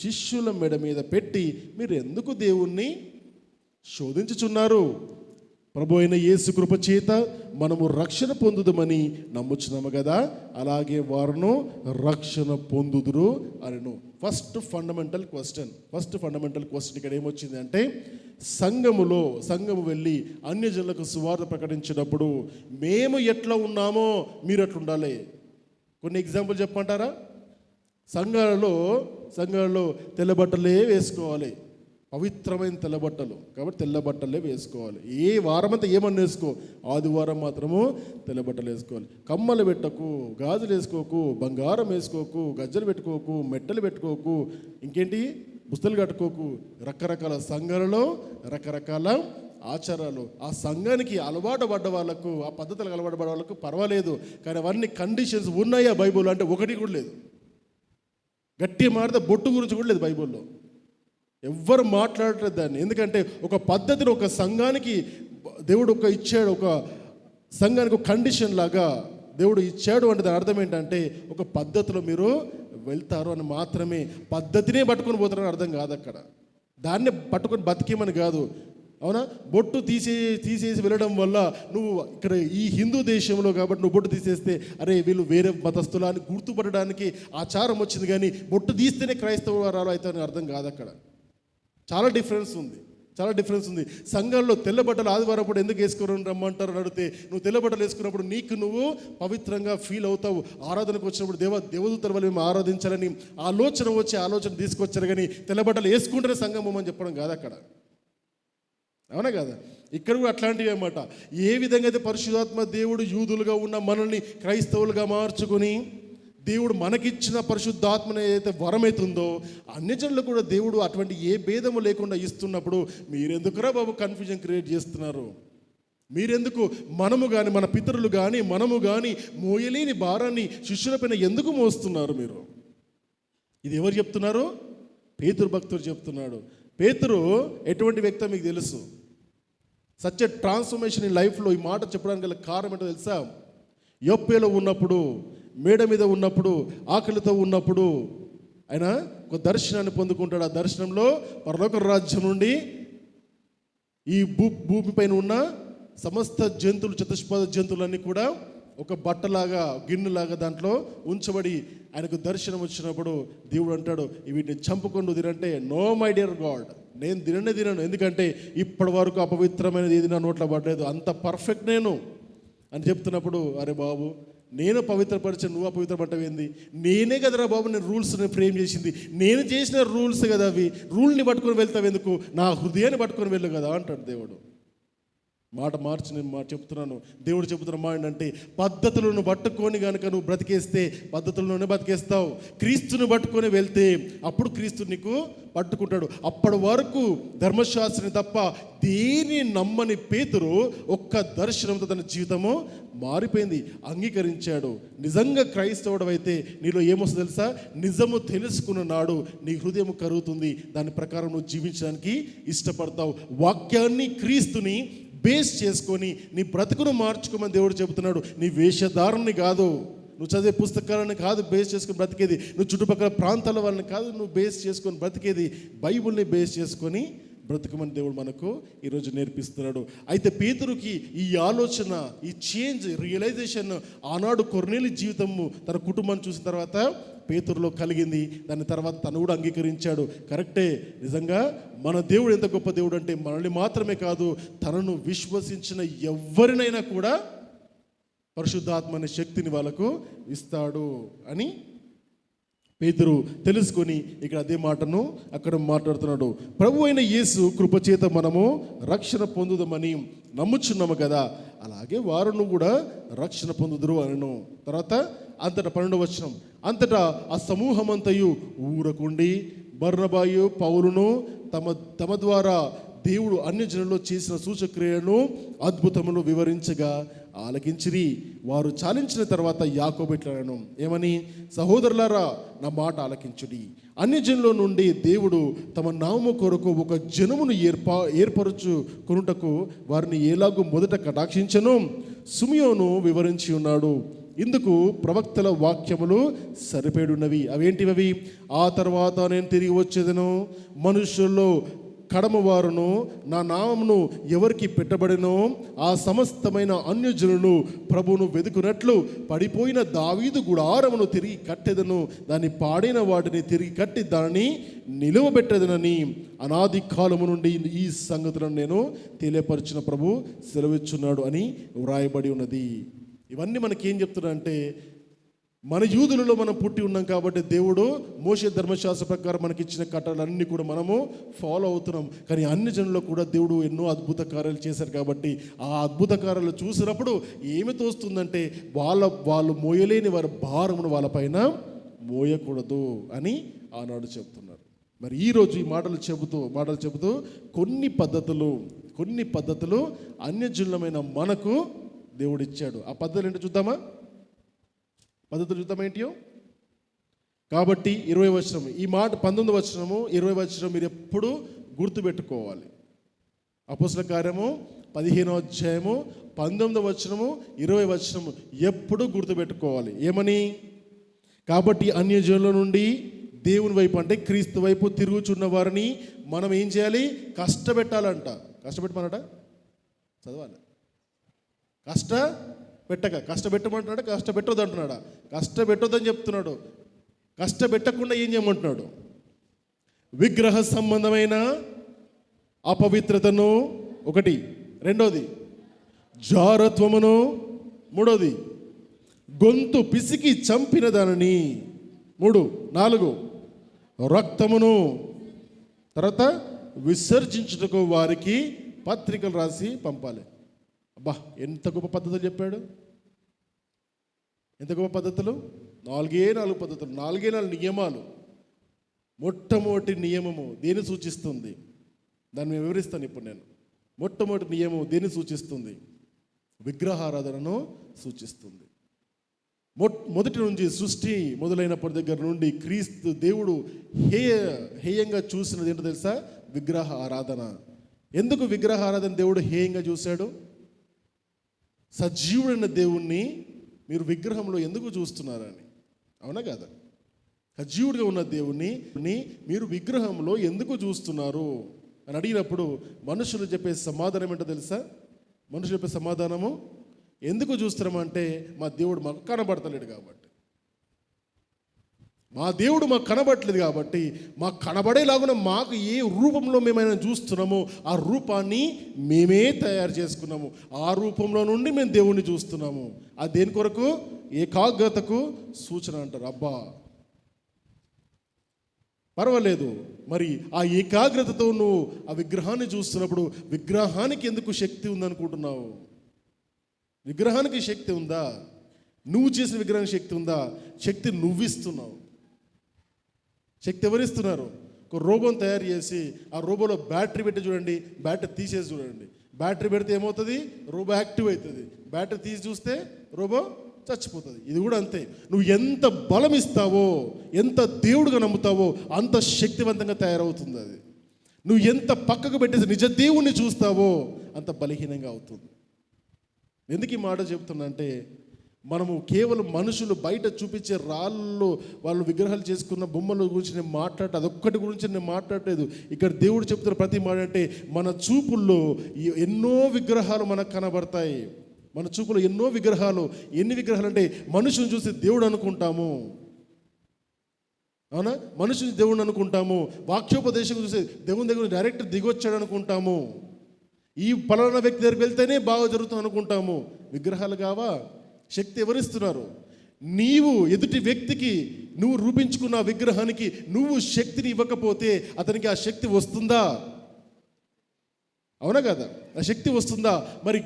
శిష్యుల మెడ మీద పెట్టి మీరు ఎందుకు దేవుణ్ణి శోధించుచున్నారు? ప్రభు అయిన యేసు కృప చేత మనము రక్షణ పొందుదమని నమ్ముచున్నాము కదా, అలాగే వారును రక్షణ పొందుదురు అనను. ఫస్ట్ ఫండమెంటల్ క్వశ్చన్ ఇక్కడ ఏమొచ్చింది అంటే, సంఘము వెళ్ళి అన్యజనులకు సువార్త ప్రకటించినప్పుడు మేము ఎట్లా ఉన్నామో మీరు అట్లా ఉండాలి. కొన్ని ఎగ్జాంపుల్ చెప్పమంటారా? సంఘాలలో తెల్ల బట్టలే వేసుకోవాలి, పవిత్రమైన తెల్ల బట్టలు, కాబట్టి తెల్ల బట్టలే వేసుకోవాలి. ఏ వారం అంతా ఏమన్నా వేసుకో, ఆదివారం మాత్రము తెల్ల బట్టలు వేసుకోవాలి. కమ్మలు పెట్టకు, గాజులు వేసుకోకు, బంగారం వేసుకోకు, గజ్జలు పెట్టుకోకు, మెట్టలు పెట్టుకోకు, ఇంకేంటి పుస్తలు కట్టుకోకు. రకరకాల సంఘాలలో రకరకాల ఆచారాలు. ఆ సంఘానికి అలవాటు పడ్డ వాళ్ళకు, ఆ పద్ధతులకు అలవాటు పడ్డ వాళ్ళకు పర్వాలేదు, కానీ అవన్నీ కండిషన్స్ ఉన్నాయా బైబుల్ అంటే? ఒకటి కూడా లేదు. గట్టిగా మాడితే బొట్టు గురించి కూడా లేదు బైబుల్లో. ఎవ్వరు మాట్లాడలేదు దాన్ని. ఎందుకంటే ఒక పద్ధతిని ఒక సంఘానికి దేవుడు ఇచ్చాడు, ఒక సంఘానికి ఒక కండిషన్ లాగా దేవుడు ఇచ్చాడు అంటే దాని అర్థం ఏంటంటే ఒక పద్ధతిలో మీరు వెళ్తారు అని మాత్రమే. పద్ధతినే పట్టుకొని పోతారని అర్థం కాదు అక్కడ. దాన్ని పట్టుకొని బతికేమని కాదు, అవునా? బొట్టు తీసేసి వెళ్ళడం వల్ల నువ్వు ఇక్కడ ఈ హిందూ దేశంలో కాబట్టి నువ్వు బొట్టు తీసేస్తే అరే వీళ్ళు వేరే మతస్థులు అని గుర్తుపడడానికి ఆచారం వచ్చింది, కానీ బొట్టు తీస్తేనే క్రైస్తవ వారాలు అయితే అని అర్థం కాదు అక్కడ. చాలా డిఫరెన్స్ ఉంది. సంఘాల్లో తెల్ల బట్టలు ఆదివారం అప్పుడు ఎందుకు వేసుకుని రమ్మంటారు అని అడిగితే, నువ్వు తెల్ల బట్టలు వేసుకున్నప్పుడు నువ్వు పవిత్రంగా ఫీల్ అవుతావు. ఆరాధనకు వచ్చినప్పుడు దేవదూతల వల్ల మేము ఆరాధించాలని ఆలోచన తీసుకొచ్చారు, కానీ తెల్ల బట్టలు వేసుకుంటేనే సంఘం అని చెప్పడం కాదు అక్కడ. అవునా కదా? ఇక్కడ కూడా అట్లాంటివి అన్నమాట. ఏ విధంగా అయితే పరిశుద్ధాత్మ దేవుడు యూదులుగా ఉన్న మనల్ని క్రైస్తవులుగా మార్చుకొని దేవుడు మనకిచ్చిన పరిశుద్ధాత్మని ఏదైతే వరమవుతుందో అన్యజనులు కూడా దేవుడు అటువంటి ఏ భేదము లేకుండా ఇస్తున్నప్పుడు మీరెందుకురా బాబు కన్ఫ్యూజన్ క్రియేట్ చేస్తున్నారు? మీరెందుకు, మనము కానీ మన పితరులు కానీ మనము కానీ మోయలేని భారాన్ని శిష్యులపైన ఎందుకు మోస్తున్నారు మీరు? ఇది ఎవరు చెప్తున్నారు? పేతురు భక్తుడు చెప్తున్నాడు. పేతురు ఎటువంటి వ్యక్తో మీకు తెలుసు. సచ్ ఎ ట్రాన్స్ఫర్మేషన్ ఈ లైఫ్లో ఈ మాట చెప్పడానికి గల కారణం ఏంటో తెలుసా? యొప్పేలో ఉన్నప్పుడు, మేడ మీద ఉన్నప్పుడు, ఆకలితో ఉన్నప్పుడు ఆయన ఒక దర్శనాన్ని పొందుకుంటాడు. ఆ దర్శనంలో పరలోక రాజ్యం నుండి ఈ భూమిపైన ఉన్న సమస్త జంతువులు, చతుష్పద జంతువులన్నీ కూడా ఒక బట్టలాగా, గిన్నెలాగా దాంట్లో ఉంచబడి ఆయనకు దర్శనం వచ్చినప్పుడు దేవుడు అంటాడు, వీటిని చంపుಕೊಂಡು తినంటే, నో మై డియర్ గాడ్, నేను తినను. ఎందుకంటే ఇప్పటి వరకు అపవిత్రమైనది ఏది నా నోట్లో పడలేదు, అంత పర్ఫెక్ట్ నేను అని చెప్తున్నప్పుడు, అరే బాబు, నేను పవిత్రపరిచాను, నువ్వు అపవిత్రపడ్డవేంది? నేనే కదరా బాబు నేను రూల్స్ని ఫ్రేమ్ చేసింది, నేను చేసిన రూల్స్ కదా అవి. రూల్ని పట్టుకొని వెళ్తావు ఎందుకు? నా హృదయాన్ని పట్టుకొని వెళ్ళు కదా అంటాడు దేవుడు. మాట మార్చి నేను చెప్తున్నాను. దేవుడు చెబుతున్న మాట ఏంటంటే, పద్ధతులను పట్టుకొని కనుక నువ్వు బ్రతికేస్తే పద్ధతుల్లోనే బతికేస్తావు. క్రీస్తుని పట్టుకొని వెళ్తే అప్పుడు క్రీస్తు నీకు పట్టుకుంటాడు. అప్పటి వరకు ధర్మశాస్త్రాన్ని తప్ప దేని నమ్మని పేతురు ఒక్క దర్శనంతో తన జీవితము మారిపోయింది, అంగీకరించాడు. నిజంగా క్రైస్తవుడు అయితే నీలో ఏమొస్తుంది తెలుసా? నిజము తెలుసుకున్న నాడు నీ హృదయం కరుగుతుంది. దాని ప్రకారం నువ్వు జీవించడానికి ఇష్టపడతావు. వాక్యాన్ని, క్రీస్తుని బేస్ చేసుకొని నీ బ్రతుకును మార్చుకోమని దేవుడు చెబుతున్నాడు. నీ వేషధారణని కాదు, నువ్వు చదివే పుస్తకాలను కాదు బేస్ చేసుకొని బ్రతికేది, నువ్వు చుట్టుపక్కల ప్రాంతాల వాళ్ళని కాదు నువ్వు బేస్ చేసుకొని బ్రతికేది, బైబిల్ని బేస్ చేసుకొని బ్రతుకమని దేవుడు మనకు ఈరోజు నేర్పిస్తున్నాడు. అయితే పేతురుకి ఈ ఆలోచన, ఈ చేంజ్, రియలైజేషన్ ఆనాడు కొర్నేలి జీవితము తన కుటుంబాన్ని చూసిన తర్వాత పేతురులో కలిగింది. దాని తర్వాత తను కూడా అంగీకరించాడు. కరెక్టే, నిజంగా మన దేవుడు ఎంత గొప్ప దేవుడు అంటే మనల్ని మాత్రమే కాదు, తనను విశ్వసించిన ఎవరినైనా కూడా పరిశుద్ధాత్మ అనే శక్తిని వాళ్ళకు ఇస్తాడు అని పేతురు తెలుసుకొని ఇక్కడ అదే మాటను అక్కడ మాట్లాడుతున్నాడు. ప్రభు అయిన యేసు కృపచేత మనము రక్షణ పొందుదామని నమ్ముచున్నాము కదా, అలాగే వారును కూడా రక్షణ పొందుదురు అనను. తర్వాత అంతటా 12వ వచనం, అంతటా ఆ సమూహమంతయు ఊరకుండి బర్నబాయు పౌలును తమ ద్వారా దేవుడు అన్యజనుల్లో చేసిన సూచక్రియలను, అద్భుతములు వివరించగా ఆలకించిరి. వారు చాలించిన తర్వాత యాకోబు ఇట్లనెను, ఏమని? సహోదరులారా, నా మాట ఆలకించుడి. అన్యజనుల నుండి దేవుడు తమ నామము కొరకు ఒక జనమును ఏర్పరచు కొనుటకు వారిని ఎలాగూ మొదట కటాక్షించను సిమియోను వివరించి ఉన్నాడు. ఇందుకు ప్రవక్తల వాక్యములు సరిపేడున్నవి. అవేంటివి? ఆ తర్వాత నేను తిరిగి వచ్చేదను, మనుషుల్లో కడమవారును నా నామమును ఎవరికి పెట్టబడినో ఆ సమస్తమైన అన్యజనులు ప్రభువును వెతుకున్నట్లు పడిపోయిన దావీదు గుడారమును తిరిగి కట్టెదను, దాన్ని పాడిన వాటిని తిరిగి కట్టి దానిని నిలువబెట్టెదనని అనాది కాలము నుండి ఈ సంగతులను నేను తెలియపరిచిన ప్రభు సెలవిచ్చున్నాడు అని వ్రాయబడి ఉన్నది. ఇవన్నీ మనకేం చెప్తున్నా అంటే, మన యూదులలో మనం పుట్టి ఉన్నాం కాబట్టి దేవుడు మోషే ధర్మశాస్త్ర ప్రకారం మనకి ఇచ్చిన కట్టడలన్నీ కూడా మనము ఫాలో అవుతున్నాం. కానీ అన్ని జనుల్లో కూడా దేవుడు ఎన్నో అద్భుత కార్యాలు చేశారు కాబట్టి ఆ అద్భుత కార్యాలు చూసినప్పుడు ఏమి తోస్తుందంటే, వాళ్ళు మోయలేని వారి భారమును వాళ్ళపైన మోయకూడదు అని ఆనాడు చెప్తున్నారు. మరి ఈరోజు ఈ మాటలు చెబుతూ కొన్ని పద్ధతులు అన్యజనులమైన మనకు దేవుడు ఇచ్చాడు. ఆ పద్ధతులు ఏంటో చూద్దామా? పద్ధతులు చూద్దామా ఏంటియో? కాబట్టి 20వ వచనం, ఈ మాట 19వ వచనము 20వ వచనం మీరు ఎప్పుడు గుర్తుపెట్టుకోవాలి. అపోస్తల కార్యము 15వ అధ్యాయము 19వ వచనము 20వ వచనము ఎప్పుడు గుర్తుపెట్టుకోవాలి. ఏమని? కాబట్టి అన్యజనుల నుండి దేవుని వైపు అంటే క్రీస్తు వైపు తిరుగుచున్న వారిని మనం ఏం చేయాలి? కష్టపెట్టాలంట. కష్టపెట్టమన్నట చదవాలి. కష్టపెట్టమంటున్నాడు, కష్టపెట్టొద్దు అంటున్నాడా? కష్టపెట్టొద్దని చెప్తున్నాడు. కష్టపెట్టకుండా ఏం చేయమంటున్నాడు? విగ్రహ సంబంధమైన అపవిత్రతను ఒకటి, రెండోది జారత్వమును, మూడోది గొంతు పిసికి చంపిన దానిని, 3, 4 రక్తమును, తర్వాత విసర్జించుటకు వారికి పత్రికలు రాసి పంపాలి. అబ్బా, ఎంత గొప్ప పద్ధతులు చెప్పాడు! ఎంత గొప్ప పద్ధతులు! 4 పద్ధతులు, 4 నియమాలు. మొట్టమొదటి నియమము దేన్ని సూచిస్తుంది? దాన్ని వివరిస్తాను ఇప్పుడు నేను. మొట్టమొదటి నియమం దేన్ని సూచిస్తుంది? విగ్రహారాధనను సూచిస్తుంది. మొదటి నుంచి సృష్టి మొదలైనప్పటి దగ్గర నుండి క్రీస్తు దేవుడు హేయంగా చూసినది ఏంటో తెలుసా? విగ్రహ ఆరాధన. ఎందుకు విగ్రహ ఆరాధన దేవుడు హేయంగా చూశాడు? సజీవుడైన దేవుణ్ణి మీరు విగ్రహంలో ఎందుకు చూస్తున్నారని. అవునా కదా? సజీవుడిగా ఉన్న దేవుణ్ణి మీరు విగ్రహంలో ఎందుకు చూస్తున్నారు అని అడిగినప్పుడు మనుషులు చెప్పే సమాధానం ఏంటో తెలుసా? మనుషులు చెప్పే సమాధానము, ఎందుకు చూస్తున్నామంటే మా దేవుడు మాకు కనబడతలేడు కాబట్టి. మా దేవుడు మాకు కనబడట్లేదు కాబట్టి మాకు కనబడేలాగున మాకు ఏ రూపంలో మేమైనా చూస్తున్నామో ఆ రూపాన్ని మేమే తయారు చేసుకున్నాము. ఆ రూపంలో నుండి మేము దేవుణ్ణి చూస్తున్నాము. అది దేని కొరకు? ఏకాగ్రతకు సూచన అంటారు. అబ్బా పర్వాలేదు, మరి ఆ ఏకాగ్రతతో నువ్వు ఆ విగ్రహాన్ని చూస్తున్నప్పుడు విగ్రహానికి ఎందుకు శక్తి ఉందనుకుంటున్నావు? విగ్రహానికి శక్తి ఉందా? నువ్వు చేసిన విగ్రహానికి శక్తి ఉందా? శక్తి నువ్విస్తున్నావు. శక్తి ఎవరిస్తున్నారు? ఒక రోబోని తయారు చేసి ఆ రోబోలో బ్యాటరీ పెట్టి చూడండి, బ్యాటరీ తీసేసి చూడండి. బ్యాటరీ పెడితే ఏమవుతుంది? రోబో యాక్టివ్ అవుతుంది. బ్యాటరీ తీసి చూస్తే రోబో చచ్చిపోతుంది. ఇది కూడా అంతే. నువ్వు ఎంత బలం ఇస్తావో, ఎంత దేవుడుగా నమ్ముతావో అంత శక్తివంతంగా తయారవుతుంది అది. నువ్వు ఎంత పక్కకు పెట్టేసి నిజ దేవుణ్ణి చూస్తావో అంత బలహీనంగా అవుతుంది. ఎందుకు ఈ మాట చెప్తున్నా అంటే, మనము కేవలం మనుషులు బయట చూపించే రాళ్ళు, వాళ్ళు విగ్రహాలు చేసుకున్న బొమ్మల గురించి నేను మాట్లాడటం, అదొక్కటి గురించి నేను మాట్లాడలేదు. ఇక్కడ దేవుడు చెప్తున్న ప్రతి మాట అంటే, మన చూపుల్లో ఎన్నో విగ్రహాలు మనకు కనబడతాయి. మన చూపులో ఎన్నో విగ్రహాలు. ఎన్ని విగ్రహాలు అంటే, మనుషుని చూసి దేవుడు అనుకుంటాము. అవునా? మనుషుని దేవుడు అనుకుంటాము. వాక్యోపదేశం చూసి దేవుని దగ్గర డైరెక్ట్ దిగొచ్చాడు అనుకుంటాము. ఈ పలానా వ్యక్తి దగ్గరికి వెళ్తేనే బాగా జరుగుతుంది అనుకుంటాము. విగ్రహాలు కావా? శక్తి ఎవరిస్తున్నారు? నీవు ఎదుటి వ్యక్తికి నువ్వు రూపించుకున్న విగ్రహానికి నువ్వు శక్తిని ఇవ్వకపోతే అతనికి ఆ శక్తి వస్తుందా? అవునా కదా? ఆ శక్తి వస్తుందా? మరి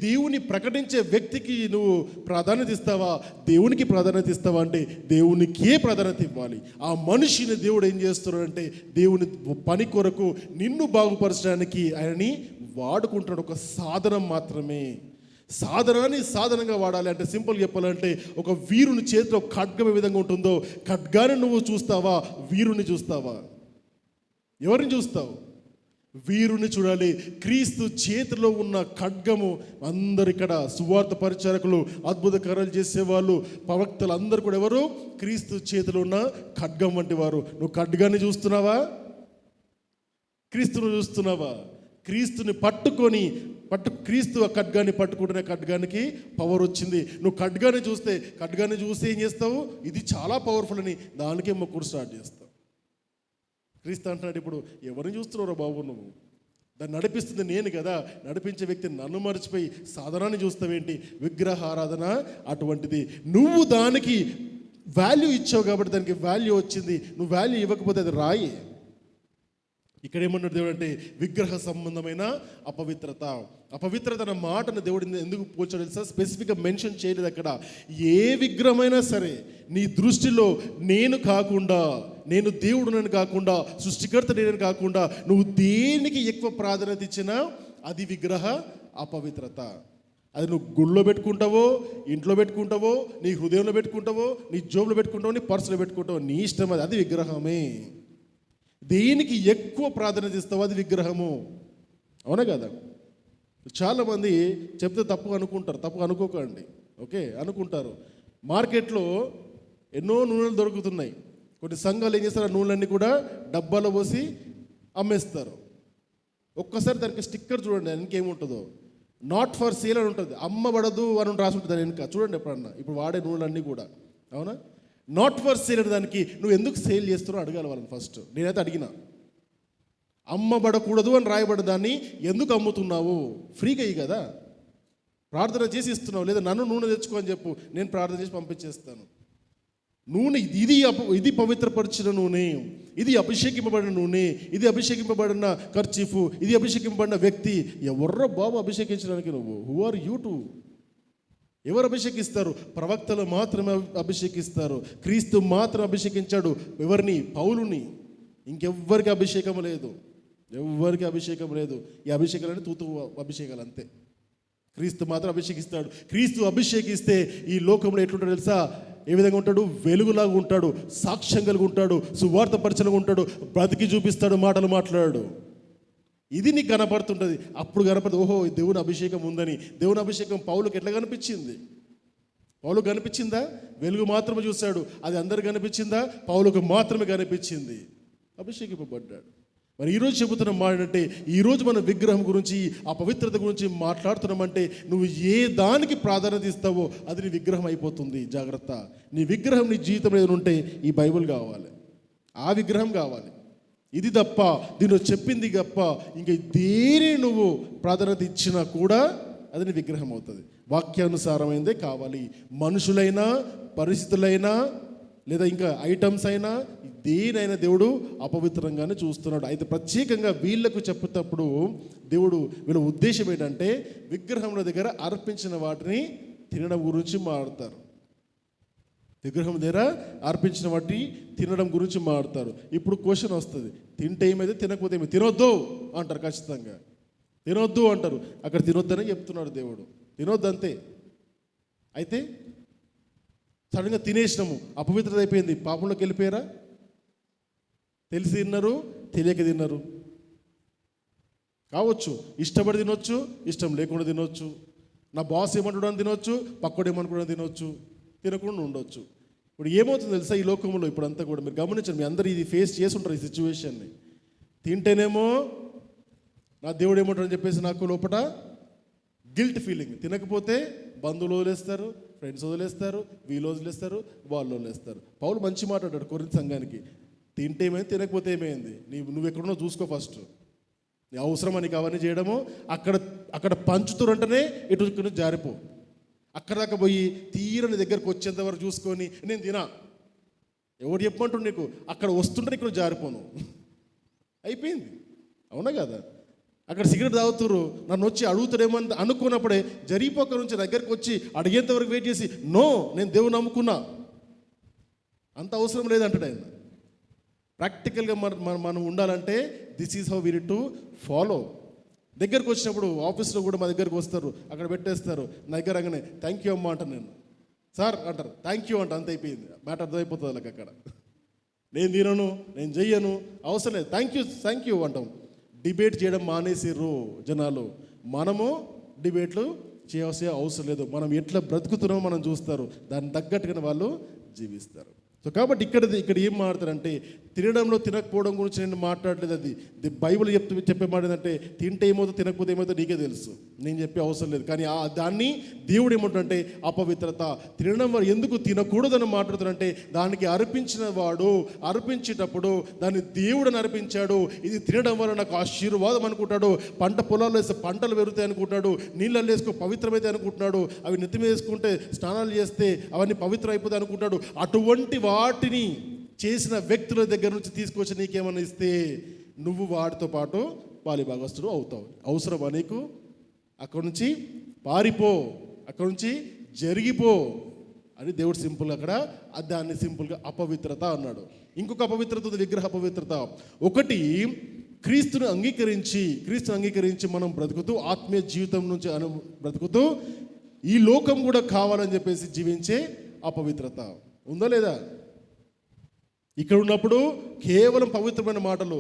దేవుని ప్రకటించే వ్యక్తికి నువ్వు ప్రాధాన్యత ఇస్తావా? దేవునికి ప్రాధాన్యత ఇస్తావా అంటే దేవునికే ప్రాధాన్యత ఇవ్వాలి. ఆ మనిషిని దేవుడు ఏం చేస్తున్నాడంటే, దేవుని పని కొరకు నిన్ను బాగుపరచడానికి ఆయనని వాడుకుంటున్నాడు. ఒక సాధనం మాత్రమే. సాధనంగా వాడాలి అంటే సింపుల్ చెప్పాలంటే, ఒక వీరుని చేతిలో ఖడ్గం ఏ విధంగా ఉంటుందో, ఖడ్గాన్ని నువ్వు చూస్తావా? వీరుని చూస్తావా? ఎవరిని చూస్తావు? వీరుని చూడాలి. క్రీస్తు చేతిలో ఉన్న ఖడ్గము. అందరు ఇక్కడ సువార్త పరిచారకులు, అద్భుత కార్యాలు చేసేవాళ్ళు, ప్రవక్తలు అందరూ కూడా ఎవరు? క్రీస్తు చేతిలో ఉన్న ఖడ్గం వంటి వారు. నువ్వు ఖడ్గాన్ని చూస్తున్నావా? క్రీస్తును చూస్తున్నావా? క్రీస్తుని పట్టుకొని క్రీస్తు ఆ ఖడ్గాన్ని పట్టుకుంటున్న ఖడ్గానికి పవర్ వచ్చింది. నువ్వు ఖడ్గాన్ని చూస్తే ఏం చేస్తావు? ఇది చాలా పవర్ఫుల్ అని దానికే మొక్కుడు స్టార్ట్ చేస్తావు. క్రీస్తు అంటున్నాడు, ఇప్పుడు ఎవరిని చూస్తున్నారో బాబు, నువ్వు దాన్ని నడిపిస్తుంది నేను కదా, నడిపించే వ్యక్తి నన్ను మర్చిపోయి సాధనాన్ని చూస్తావేంటి? విగ్రహ ఆరాధన అటువంటిది. నువ్వు దానికి వాల్యూ ఇచ్చావు కాబట్టి దానికి వాల్యూ వచ్చింది. నువ్వు వాల్యూ ఇవ్వకపోతే అది రాయి. ఇక్కడ ఏమన్నాడు దేవుడు అంటే, విగ్రహ సంబంధమైన అపవిత్రత అన్న మాటను దేవుడు ఎందుకు పోల్చాడు తెలుసా? స్పెసిఫిక్గా మెన్షన్ చేయలేదు అక్కడ. ఏ విగ్రహమైనా సరే నీ దృష్టిలో నేను కాకుండా, నేను దేవుడునని కాకుండా, సృష్టికర్త నేనని కాకుండా నువ్వు దేనికి ఎక్కువ ప్రాధాన్యత ఇచ్చినా అది విగ్రహ అపవిత్రత. అది నువ్వు గుళ్ళో పెట్టుకుంటావో, ఇంట్లో పెట్టుకుంటావో, నీ హృదయంలో పెట్టుకుంటావో, నీ జోబులో పెట్టుకుంటావో, నీ పర్సులో పెట్టుకుంటావో, నీ ఇష్టం. అది విగ్రహమే. దేనికి ఎక్కువ ప్రాధాన్యత ఇస్తావో అది విగ్రహము. అవునా కదా? చాలామంది చెప్తే తప్పు అనుకుంటారు. తప్పు అనుకోకండి, ఓకే? అనుకుంటారు. మార్కెట్లో ఎన్నో నూనెలు దొరుకుతున్నాయి. కొన్ని సంఘాలు ఏం చేస్తారు? ఆ నూనెలన్నీ కూడా డబ్బాలో పోసి అమ్మేస్తారు. ఒక్కసారి దానికి స్టిక్కర్ చూడండి, ఇంకేముంటుందో నాట్ ఫర్ సేల్ అని ఉంటుంది, అమ్మబడదు అని రాసి ఉంటుంది దాని వెనుక. చూడండి ఎప్పుడన్నా. ఇప్పుడు వాడే నూనెలన్నీ కూడా, అవునా? నాట్ ఫర్ సేల్ అనే దానికి నువ్వు ఎందుకు సేల్ చేస్తున్నావు అడగాలి వాళ్ళని ఫస్ట్. నేనైతే అడిగిన, అమ్మబడకూడదు అని రాయబడ్డ దాన్ని ఎందుకు అమ్ముతున్నావు? ఫ్రీగా అయ్యి కదా, ప్రార్థన చేసి ఇస్తున్నావు. లేదా నన్ను నూనె తెచ్చుకో అని చెప్పు, నేను ప్రార్థన చేసి పంపించేస్తాను. నూనె ఇది పవిత్రపరిచిన నూనె, ఇది అభిషేకింపబడిన నూనె, ఇది అభిషేకింపబడిన కర్చీఫు, ఇది అభిషేకింపబడిన వ్యక్తి. ఎవర్రో బాబు అభిషేకించడానికి నువ్వు? Who are you to? ఎవరు అభిషేకిస్తారు? ప్రవక్తలు మాత్రమే అభిషేకిస్తారు. క్రీస్తు మాత్రం అభిషేకించాడు. ఎవరిని? పౌలుని. ఇంకెవ్వరికి అభిషేకం లేదు. ఎవ్వరికి అభిషేకం లేదు. ఈ అభిషేకాలని తూతు అభిషేకాలు అంతే. క్రీస్తు మాత్రం అభిషేకిస్తాడు. క్రీస్తు అభిషేకిస్తే ఈ లోకంలో ఎట్లుంటాడు తెలుసా? ఏ విధంగా ఉంటాడు? వెలుగులాగా ఉంటాడు, సాక్ష్యం కలిగి ఉంటాడు, సువార్త పరిచయంగా ఉంటాడు, బ్రతికి చూపిస్తాడు, మాటలు మాట్లాడాడు. ఇది నీకు కనపడుతుంటుంది. అప్పుడు కనపడుతుంది, ఓహో దేవుని అభిషేకం ఉందని. దేవుని అభిషేకం పౌలుకి ఎట్లా కనిపించింది? పౌలు కనిపించిందా? వెలుగు మాత్రమే చూశాడు. అది అందరికి కనిపించిందా? పౌలుకు మాత్రమే కనిపించింది. అభిషేకింపబడ్డాడు. మరి ఈరోజు చెబుతున్న మాట అంటే, ఈరోజు మన విగ్రహం గురించి, ఆ పవిత్రత గురించి మాట్లాడుతున్నామంటే, నువ్వు ఏ దానికి ప్రాధాన్యత ఇస్తావో అది నీ విగ్రహం అయిపోతుంది. జాగ్రత్త. నీ విగ్రహం నీ జీవితంలో ఏదైనా ఉంటే ఈ బైబిల్ కావాలి, ఆ విగ్రహం కావాలి. ఇది తప్ప, దీనిలో చెప్పింది తప్ప ఇంక దేని నువ్వు ప్రాధాన్యత ఇచ్చినా కూడా అది నీ విగ్రహం అవుతుంది. వాక్యానుసారమైందే కావాలి. మనుషులైనా, పరిస్థితులైనా, లేదా ఇంకా ఐటమ్స్ అయినా, దేనైనా దేవుడు అపవిత్రంగానే చూస్తున్నాడు. అయితే ప్రత్యేకంగా వీళ్ళకు చెప్పేటప్పుడు దేవుడు వీళ్ళ ఉద్దేశం ఏంటంటే, విగ్రహముల దగ్గర అర్పించిన వాటిని తినడం గురించి మాట్లాడతారు. విగ్రహం దగ్గర అర్పించిన వాటిని తినడం గురించి మాట్లాడతారు. ఇప్పుడు క్వశ్చన్ వస్తుంది, తింటే ఏమైతే, తినకపోతే ఏమైతే? తినొద్దు అంటారు, ఖచ్చితంగా తినొద్దు అంటారు. అక్కడ తినొద్దనే చెప్తున్నాడు దేవుడు, తినొద్దు అంతే. అయితే సడన్గా తినేసినాము, అపవిత్రత అయిపోయింది, పాపంలోకి వెళ్ళిపోయారా? తెలిసి తిన్నారు, తెలియక తిన్నారు కావచ్చు. ఇష్టపడి తినొచ్చు, ఇష్టం లేకుండా తినొచ్చు. నా బాస్ ఏమంటున్నాను తినొచ్చు, పక్కడు ఏమనుకున్నాను తినొచ్చు, తినకుండా ఉండొచ్చు. ఇప్పుడు ఏమవుతుంది తెలుసా ఈ లోకంలో? ఇప్పుడు అంతా కూడా మీరు గమనించండి, మీ అందరూ ఇది ఫేస్ చేసి ఉంటారు ఈ సిచ్యువేషన్ని. తింటేనేమో నా దేవుడు ఏమంటారని చెప్పేసి నాకు లోపల గిల్ట్ ఫీలింగ్. తినకపోతే బంధువులు వదిలేస్తారు, ఫ్రెండ్స్ వదిలేస్తారు, వీళ్ళు వదిలేస్తారు, వాళ్ళు వదిలేస్తారు. పౌలు మంచి మాట్లాడాడు కొరింథీ సంఘానికి, తింటే ఏమైంది, తినకపోతే ఏమైంది, నువ్వు ఎక్కడున్నో చూసుకో ఫస్ట్. నీ అవసరమా నీకు అవన్నీ చేయడము? అక్కడ పంచుతురంటేనే ఇటు జారిపో. అక్కడ దాకా పోయి తీరని దగ్గరకు వచ్చేంత వరకు చూసుకొని నేను తినా, ఎవరు చెప్పమంటు నీకు? అక్కడ వస్తుంటే ఇక్కడ జారిపోను, అయిపోయింది. అవునా కదా? అక్కడ సిగరెట్ తాగుతురు, నన్ను వచ్చి అడుగుతాడేమో అనుకున్నప్పుడే జరిగిపోక నుంచి దగ్గరికి వచ్చి అడిగేంత వరకు వెయిట్ చేసి, నో నేను దేవుని నమ్ముకున్నా, అంత అవసరం లేదంటాడు ఆయన. ప్రాక్టికల్గా మనం ఉండాలంటే this is how we need to follow. దగ్గరకు వచ్చినప్పుడు ఆఫీస్లో కూడా మా దగ్గరకు వస్తారు, అక్కడ పెట్టేస్తారు. నా దగ్గర అనగానే థ్యాంక్ యూ అమ్మా అంటాను నేను. సార్ అంటారు, థ్యాంక్ యూ అంట, అంత అయిపోయింది, మ్యాటర్ అర్థమైపోతుంది వాళ్ళకి. అక్కడ నేను తినను, నేను చెయ్యను, అవసరం లేదు, థ్యాంక్ యూ అంటాం. డిబేట్ చేయడం మానేసిర్రు జనాలు. మనము డిబేట్లు చేయాల్సిన అవసరం లేదు. మనం ఎట్లా బ్రతుకుతున్నామో మనం చూస్తారు, దాన్ని తగ్గట్టుగానే వాళ్ళు జీవిస్తారు. సో కాబట్టి ఇక్కడ ఏం మాట్లాడతారంటే, తినడంలో తినకపోవడం గురించి నేను మాట్లాడలేదు. అది బైబిల్ చెప్పే మాట ఏంటంటే, తింటే ఏమవుతుందో తినకపోతే ఏమవుతుందో నీకే తెలుసు, నేను చెప్పే అవసరం లేదు. కానీ దాన్ని దేవుడు ఏమంటాడంటే అపవిత్రత. తినడం వల్ల ఎందుకు తినకూడదని మాట్లాడుతాడంటే, దానికి అర్పించిన వాడు అర్పించేటప్పుడు దాన్ని దేవుడని అర్పించాడు, ఇది తినడం వల్ల నాకు ఆశీర్వాదం అనుకుంటాడు. పంట పొలాల్లో వేస్తే పంటలు పెరుగుతాయి అనుకుంటున్నాడు, నీళ్ళల్లో వేసుకొని పవిత్రమైతే అనుకుంటున్నాడు, అవి నెత్తి మీద వేసుకుంటే స్నానాలు చేస్తే అవన్నీ పవిత్రం అయిపోతాయి అనుకుంటాడు. అటువంటి వాటిని చేసిన వ్యక్తుల దగ్గర నుంచి తీసుకొచ్చి నీకేమన్నా ఇస్తే నువ్వు వాటితో పాటు పాలిభాగస్తుడు అవుతావు. అవసరమా నీకు? అక్కడి నుంచి పారిపో, అక్కడి నుంచి జరిగిపో అని దేవుడు సింపుల్గా అక్కడ దాన్ని సింపుల్గా అపవిత్రత అన్నాడు. ఇంకొక అపవిత్రత ఉంది, విగ్రహ అపవిత్రత. ఒకటి, క్రీస్తుని అంగీకరించి మనం బ్రతుకుతూ, ఆత్మీయ జీవితం నుంచి బ్రతుకుతూ ఈ లోకం కూడా కావాలని చెప్పేసి జీవించే అపవిత్రత ఉందా లేదా? ఇక్కడ ఉన్నప్పుడు కేవలం పవిత్రమైన మాటలు,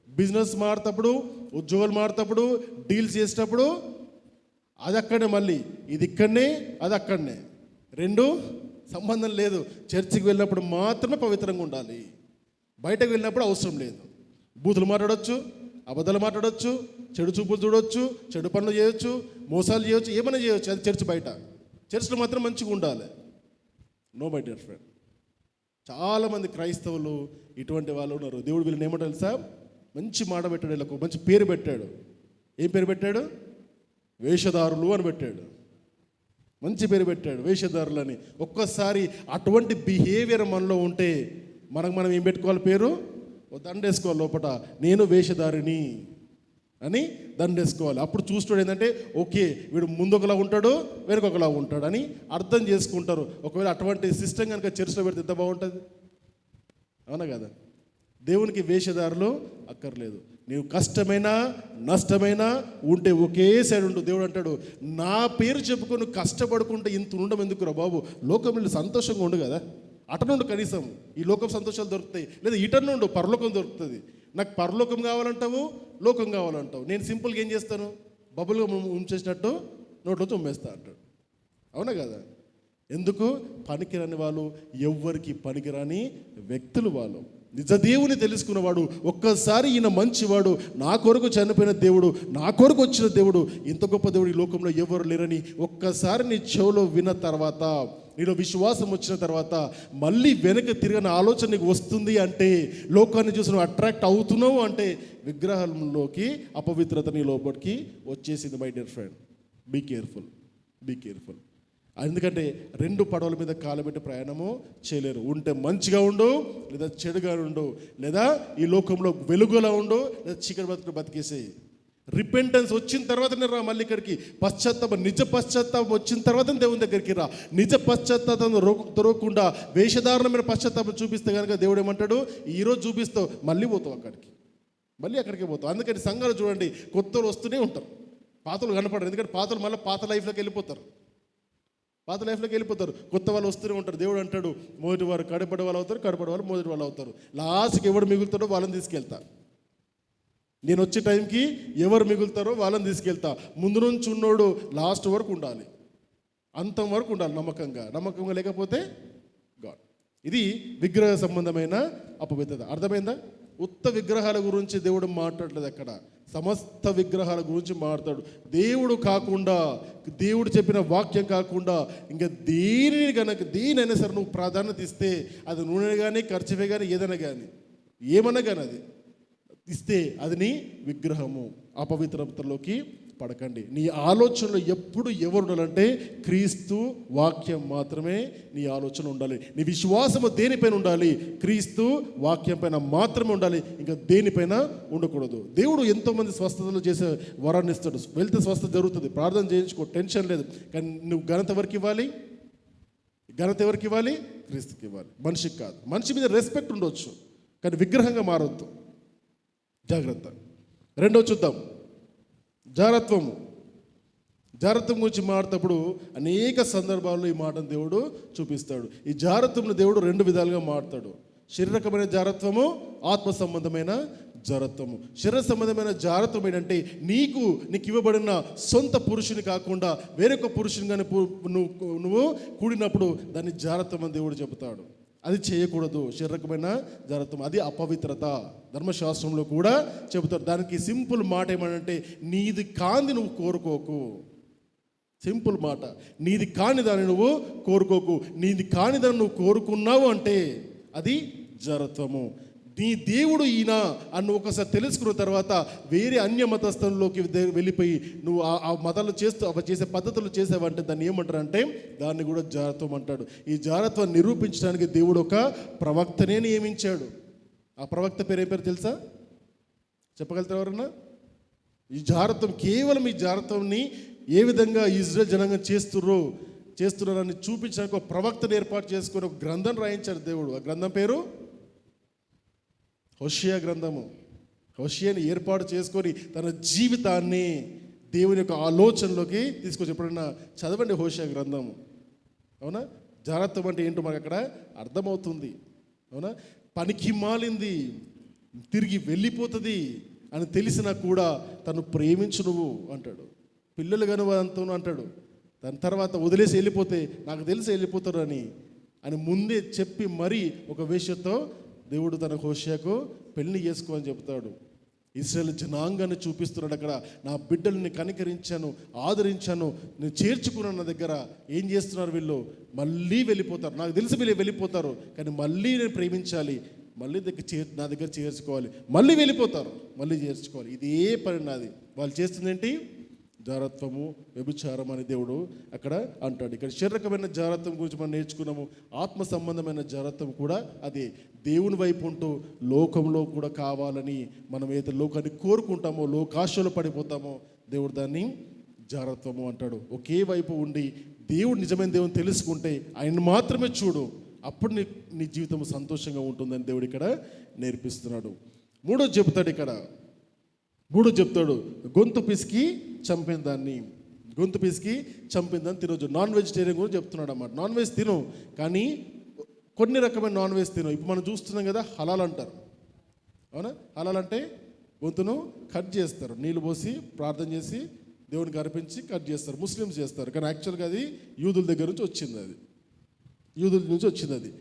బిజినెస్ మారుతప్పుడు, ఉద్యోగాలు మారుతప్పుడు, డీల్స్ చేసేటప్పుడు అది అక్కడనే, మళ్ళీ ఇది ఇక్కడనే, అది అక్కడనే, రెండు సంబంధం లేదు. చర్చికి వెళ్ళినప్పుడు మాత్రమే పవిత్రంగా ఉండాలి, బయటకు వెళ్ళినప్పుడు అవసరం లేదు. బూతులు మాట్లాడవచ్చు, అబద్ధాలు మాట్లాడవచ్చు, చెడు చూపులు చూడవచ్చు, చెడు పనులు చేయొచ్చు, మోసాలు చేయొచ్చు, ఏమైనా చేయొచ్చు. అది చర్చ్ బయట. చర్చ్లో మాత్రం మంచిగా ఉండాలి. నో మై డియర్ ఫ్రెండ్, చాలామంది క్రైస్తవులు ఇటువంటి వాళ్ళు ఉన్నారు. దేవుడు వీళ్ళని ఏమంటారు తెలుసా? మంచి మాట పెట్టాడు, వీళ్ళకు మంచి పేరు పెట్టాడు. ఏం పేరు పెట్టాడు? వేషధారులు అని పెట్టాడు. మంచి పేరు పెట్టాడు, వేషధారులు అని. ఒక్కసారి అటువంటి బిహేవియర్ మనలో ఉంటే మనం ఏం పెట్టుకోవాలి? పేరు దండేసుకోవాలి లోపల, నేను వేషధారిని అని దండేసుకోవాలి. అప్పుడు చూస్తాడు ఏంటంటే, ఓకే వీడు ముందు ఒకలా ఉంటాడు, వెనుకొకలా ఉంటాడు అని అర్థం చేసుకుంటారు. ఒకవేళ అటువంటి సిస్టమ్ కనుక చర్చలో పెడితే ఎంత బాగుంటుంది, అవునా కదా? దేవునికి వేషధారులు అక్కర్లేదు. నీవు కష్టమైనా నష్టమైనా ఉంటే ఒకే సైడ్ ఉండు. దేవుడు అంటాడు, నా పేరు చెప్పుకొని కష్టపడుకుంటే ఇంత ఉండడం ఎందుకురా బాబు, లోకంలో సంతోషంగా ఉండు కదా, అటనుండు. కనీసం ఈ లోకం సంతోషాలు దొరుకుతాయి, లేదా ఇటనుండు, పరలోకం దొరుకుతుంది. నాకు పరలోకం కావాలంటావు, లోకం కావాలంటావు. నేను సింపుల్గా ఏం చేస్తాను, బబుల్గా ఉంచేసినట్టు నోట్లో ఉమ్మేస్తా అంటాడు. అవునా కదా? ఎందుకు? పనికిరాని వాళ్ళు, ఎవ్వరికి పనికిరాని వ్యక్తులు వాళ్ళు. నిజదేవుని తెలుసుకున్నవాడు ఒక్కసారి ఈయన మంచివాడు, నా కొరకు చనిపోయిన దేవుడు, నా కొరకు వచ్చిన దేవుడు, ఇంత గొప్ప దేవుడు ఈ లోకంలో ఎవరు లేరని ఒక్కసారి నీ చెవులో విన్న తర్వాత, నీలో విశ్వాసం వచ్చిన తర్వాత మళ్ళీ వెనక తిరగని ఆలోచన నీకు వస్తుంది అంటే, లోకాన్ని చూసి నువ్వు అట్రాక్ట్ అవుతున్నావు అంటే, విగ్రహంలోకి అపవిత్రత నీ లోపలికి వచ్చేసింది. My dear friend, be careful, be careful. ఎందుకంటే రెండు పడవల మీద కాలబెట్టి ప్రయాణము చేయలేరు. ఉంటే మంచిగా ఉండు, లేదా చెడుగా ఉండు, లేదా ఈ లోకంలో వెలుగులా ఉండు, లేదా చీకటి బతికేసేయి. రిపెంటెన్స్ వచ్చిన తర్వాతనే రా మళ్ళీ ఇక్కడికి. పశ్చాత్తాపం, నిజ పశ్చాత్తాపం వచ్చిన తర్వాత దేవుని దగ్గరికి రా. నిజ పశ్చాత్తాపం దొరకకుండా వేషధారణమైన పశ్చాత్తాపం చూపిస్తే కనుక దేవుడు ఏమంటాడు, ఈరోజు చూపిస్తావు, మళ్ళీ పోతావు అక్కడికి, మళ్ళీ అక్కడికే పోతావు. అందుకని సంఘాలు చూడండి, కొత్తలు వస్తూనే ఉంటారు, పాతలు కనపడరు. ఎందుకంటే పాతలు మళ్ళీ పాత లైఫ్లోకి వెళ్ళిపోతారు, కొత్త వాళ్ళు వస్తూనే ఉంటారు. దేవుడు అంటాడు, మొదటి వారు కడపడి వాళ్ళు అవుతారు, కడపడి వాళ్ళు మొదటి వాళ్ళు అవుతారు. లాస్ట్కి ఎవడు మిగులుతాడో వాళ్ళని తీసుకెళ్తా. నేను వచ్చే టైంకి ఎవరు మిగులుతారో వాళ్ళని తీసుకెళ్తా. ముందు నుంచి ఉన్నోడు లాస్ట్ వరకు ఉండాలి, అంతం వరకు ఉండాలి నమ్మకంగా లేకపోతే గాడ్. ఇది విగ్రహ సంబంధమైన అపవిత్రత. అర్థమైందా? ఉత్త విగ్రహాల గురించి దేవుడు మాట్లాడలేదు అక్కడ, సమస్త విగ్రహాల గురించి మాట్లాడు. దేవుడు కాకుండా, దేవుడు చెప్పిన వాక్యం కాకుండా ఇంకా దేనైనా సరే నువ్వు ప్రాధాన్యత ఇస్తే, అది నూనె కానీ ఖర్చువే కానీ ఏదైనా కానీ ఏమన్నా కానీ అది ఇస్తే అది నీ విగ్రహము. అపవిత్రతలోకి పడకండి. నీ ఆలోచనలో ఎప్పుడు ఎవరు ఉండాలంటే క్రీస్తు వాక్యం మాత్రమే నీ ఆలోచన ఉండాలి. నీ విశ్వాసము దేనిపైన ఉండాలి? క్రీస్తు వాక్యం పైన మాత్రమే ఉండాలి, ఇంకా దేనిపైన ఉండకూడదు. దేవుడు ఎంతోమంది స్వస్థతలు చేసే వరాన్ని ఇస్తాడు. వెళ్తే స్వస్థత జరుగుతుంది, ప్రార్థన చేయించుకో, టెన్షన్ లేదు. కానీ నువ్వు ఘనత ఎవరికి ఇవ్వాలి? క్రీస్తుకి ఇవ్వాలి, మనిషికి కాదు. మనిషి మీద రెస్పెక్ట్ ఉండొచ్చు, కానీ విగ్రహంగా మారొద్దు. జాగ్రత్త. రెండో చూద్దాం, జారత్వం గురించి మాట్లాడేటప్పుడు అనేక సందర్భాల్లో ఈ మాటను దేవుడు చూపిస్తాడు. ఈ జారత్వంను దేవుడు రెండు విధాలుగా మాట్లాడు. శారీరకమైన జారత్వము, ఆత్మ సంబంధమైన జారత్వము. శరీర సంబంధమైన జారత్వం ఏంటంటే, నీకు ఇవ్వబడిన సొంత పురుషుని కాకుండా వేరొక పురుషుని కానీ నువ్వు కూడినప్పుడు దాన్ని జారత్వం అని దేవుడు చెబుతాడు. అది చేయకూడదు. శారీరకమైన జారత్వం అది అపవిత్రత. ధర్మశాస్త్రంలో కూడా చెబుతారు. దానికి సింపుల్ మాట ఏమంటే, నీది కాంది నువ్వు కోరుకోకు. సింపుల్ మాట, నీది కాని దాన్ని నువ్వు కోరుకోకు. నీది కాని దాన్ని నువ్వు కోరుకున్నావు అంటే అది జారత్వము. నీ దేవుడు ఈయన అని ఒకసారి తెలుసుకున్న తర్వాత వేరే అన్య మతస్థంలోకి వెళ్ళిపోయి నువ్వు ఆ మతాలు చేసే పద్ధతులు చేసావంటే దాన్ని ఏమంటారంటే దాన్ని కూడా జారత్వం అంటాడు. ఈ జారత్వాన్ని నిరూపించడానికి దేవుడు ఒక ప్రవక్తనే నియమించాడు. ఆ ప్రవక్త పేరు తెలుసా? చెప్పగలుగుతారు ఎవరన్నా? ఈ జారత్వం, కేవలం ఈ జారత్వంని ఏ విధంగా ఇజ్రాయెల్ జనాంగం చేస్తున్నారని చూపించడానికి ఒక ప్రవక్తను ఏర్పాటు చేసుకొని ఒక గ్రంథం రాయించాడు దేవుడు. ఆ గ్రంథం పేరు హోషేయ గ్రంథము. హోషేయని ఏర్పాటు చేసుకొని తన జీవితాన్ని దేవుని యొక్క ఆలోచనలోకి తీసుకొచ్చి, ఎప్పుడన్నా చదవండి హోషేయ గ్రంథము. అవునా? జాగ్రత్త అంటే ఏంటో మనకు అక్కడ అర్థమవుతుంది. అవునా? పనికి మాలింది, తిరిగి వెళ్ళిపోతుంది అని తెలిసినా కూడా తను ప్రేమించు నువ్వు అంటాడు. పిల్లలు కనువంతను అంటాడు. దాని తర్వాత వదిలేసి వెళ్ళిపోతే నాకు తెలిసి వెళ్ళిపోతారు అని ముందే చెప్పి మరీ ఒక వేష్యతో దేవుడు తన హోషేయకు పెళ్లి చేసుకో అని చెప్తాడు. ఇశ్రాయేలు జనాంగాన్ని చూపిస్తున్నాడు అక్కడ. నా బిడ్డల్ని కనికరించాను, ఆదరించాను, నేను చేర్చుకున్నాను నా దగ్గర. ఏం చేస్తున్నారు వీళ్ళు? మళ్ళీ వెళ్ళిపోతారు. నాకు తెలిసి వీళ్ళు వెళ్ళిపోతారు, కానీ మళ్ళీ నేను ప్రేమించాలి, మళ్ళీ నా దగ్గర చేర్చుకోవాలి. మళ్ళీ వెళ్ళిపోతారు, మళ్ళీ చేర్చుకోవాలి. ఇదే పని నాది. వాళ్ళు చేస్తుంది ఏంటి? జారత్వము, వ్యభిచారం అని దేవుడు అక్కడ అంటాడు. ఇక్కడ శారీరకమైన జారత్వం గురించి మనం నేర్చుకున్నాము. ఆత్మ సంబంధమైన జారత్వం కూడా అదే. దేవుని వైపు ఉంటూ లోకంలో కూడా కావాలని మనం ఏదైతే లోకాన్ని కోరుకుంటామో, లోకాశలో పడిపోతామో, దేవుడు దాన్ని జారత్వము అంటాడు. ఒకే వైపు ఉండి దేవుడు నిజమైన దేవుని తెలుసుకుంటే ఆయన మాత్రమే చూడు, అప్పుడు నీ జీవితం సంతోషంగా ఉంటుందని దేవుడు ఇక్కడ నేర్పిస్తున్నాడు. మూడోది చెబుతాడు ఇక్కడ, మూడు చెప్తాడు, గొంతు పిసికి చంపిన దాన్ని, గొంతు పిసికి చంపిన దాన్ని తినొచ్చు. నాన్ వెజిటేరియన్ కూడా చెప్తున్నాడు అన్నమాట. నాన్ వెజ్ తిను, కానీ కొన్ని రకమైన నాన్ వెజ్ తిను. ఇప్పుడు మనం చూస్తున్నాం కదా, హలాల్ అంటారు. అవునా? హలాల్ అంటే గొంతును కట్ చేస్తారు, నీళ్ళు పోసి ప్రార్థన చేసి దేవునికి అర్పించి కట్ చేస్తారు. ముస్లిమ్స్ చేస్తారు, కానీ యాక్చువల్గా అది యూదుల దగ్గర నుంచి వచ్చింది. అది యూదుల నుంచి వచ్చింది. అది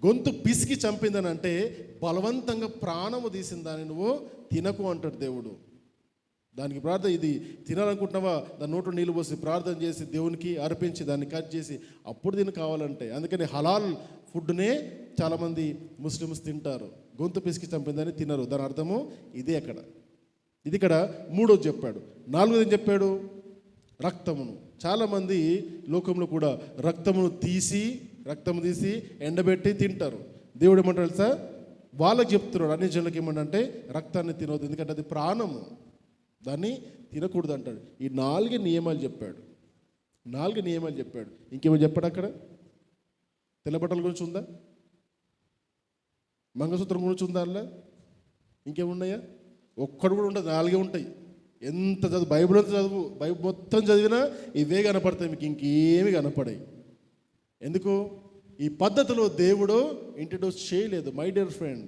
గొంతు పిసికి చంపిందని అంటే బలవంతంగా ప్రాణము తీసిన దాన్ని నువ్వు తినకు అంటాడు దేవుడు. దానికి ప్రార్థన, ఇది తినాలనుకుంటున్నావా, దాని నోట్లో నీళ్ళు పోసి ప్రార్థన చేసి దేవునికి అర్పించి దాన్ని కట్ చేసి అప్పుడు దీన్ని కావాలంటే. అందుకని హలాల్ ఫుడ్నే చాలామంది ముస్లిమ్స్ తింటారు, గొంతు పిసికి చంపిందని తినరు. దాని అర్థము ఇదే. అక్కడ ఇది ఇక్కడ మూడోది చెప్పాడు. నాలుగోది ఏం చెప్పాడు? రక్తమును. చాలామంది లోకంలో కూడా రక్తము తీసి ఎండబెట్టి తింటారు. దేవుడు ఏమంటాడు తెలుసా? వాళ్ళకి చెప్తున్నాడు, అన్ని జనులకి ఏమంటే రక్తాన్ని తినవద్దు, ఎందుకంటే అది ప్రాణము, దాన్ని తినకూడదు అంటాడు. ఈ 4 నియమాలు చెప్పాడు. 4 నియమాలు చెప్పాడు. ఇంకేమో చెప్పాడు అక్కడ? తెల్లబట్టల గురించి ఉందా? మంగళసూత్రం గురించి ఉందా? అలా ఇంకేమున్నాయా? ఒక్కడు కూడా ఉండదు, 4 ఉంటాయి. ఎంత చదువు, బైబిల్ అంతా చదువు, బైబిల్ మొత్తం చదివినా ఇవే కనపడతాయి, మీకు ఇంకేమి కనపడాయి. ఎందుకు? ఈ పద్ధతిలో దేవుడు ఇంట్రడ్యూస్ చేయలేదు. మై డియర్ ఫ్రెండ్,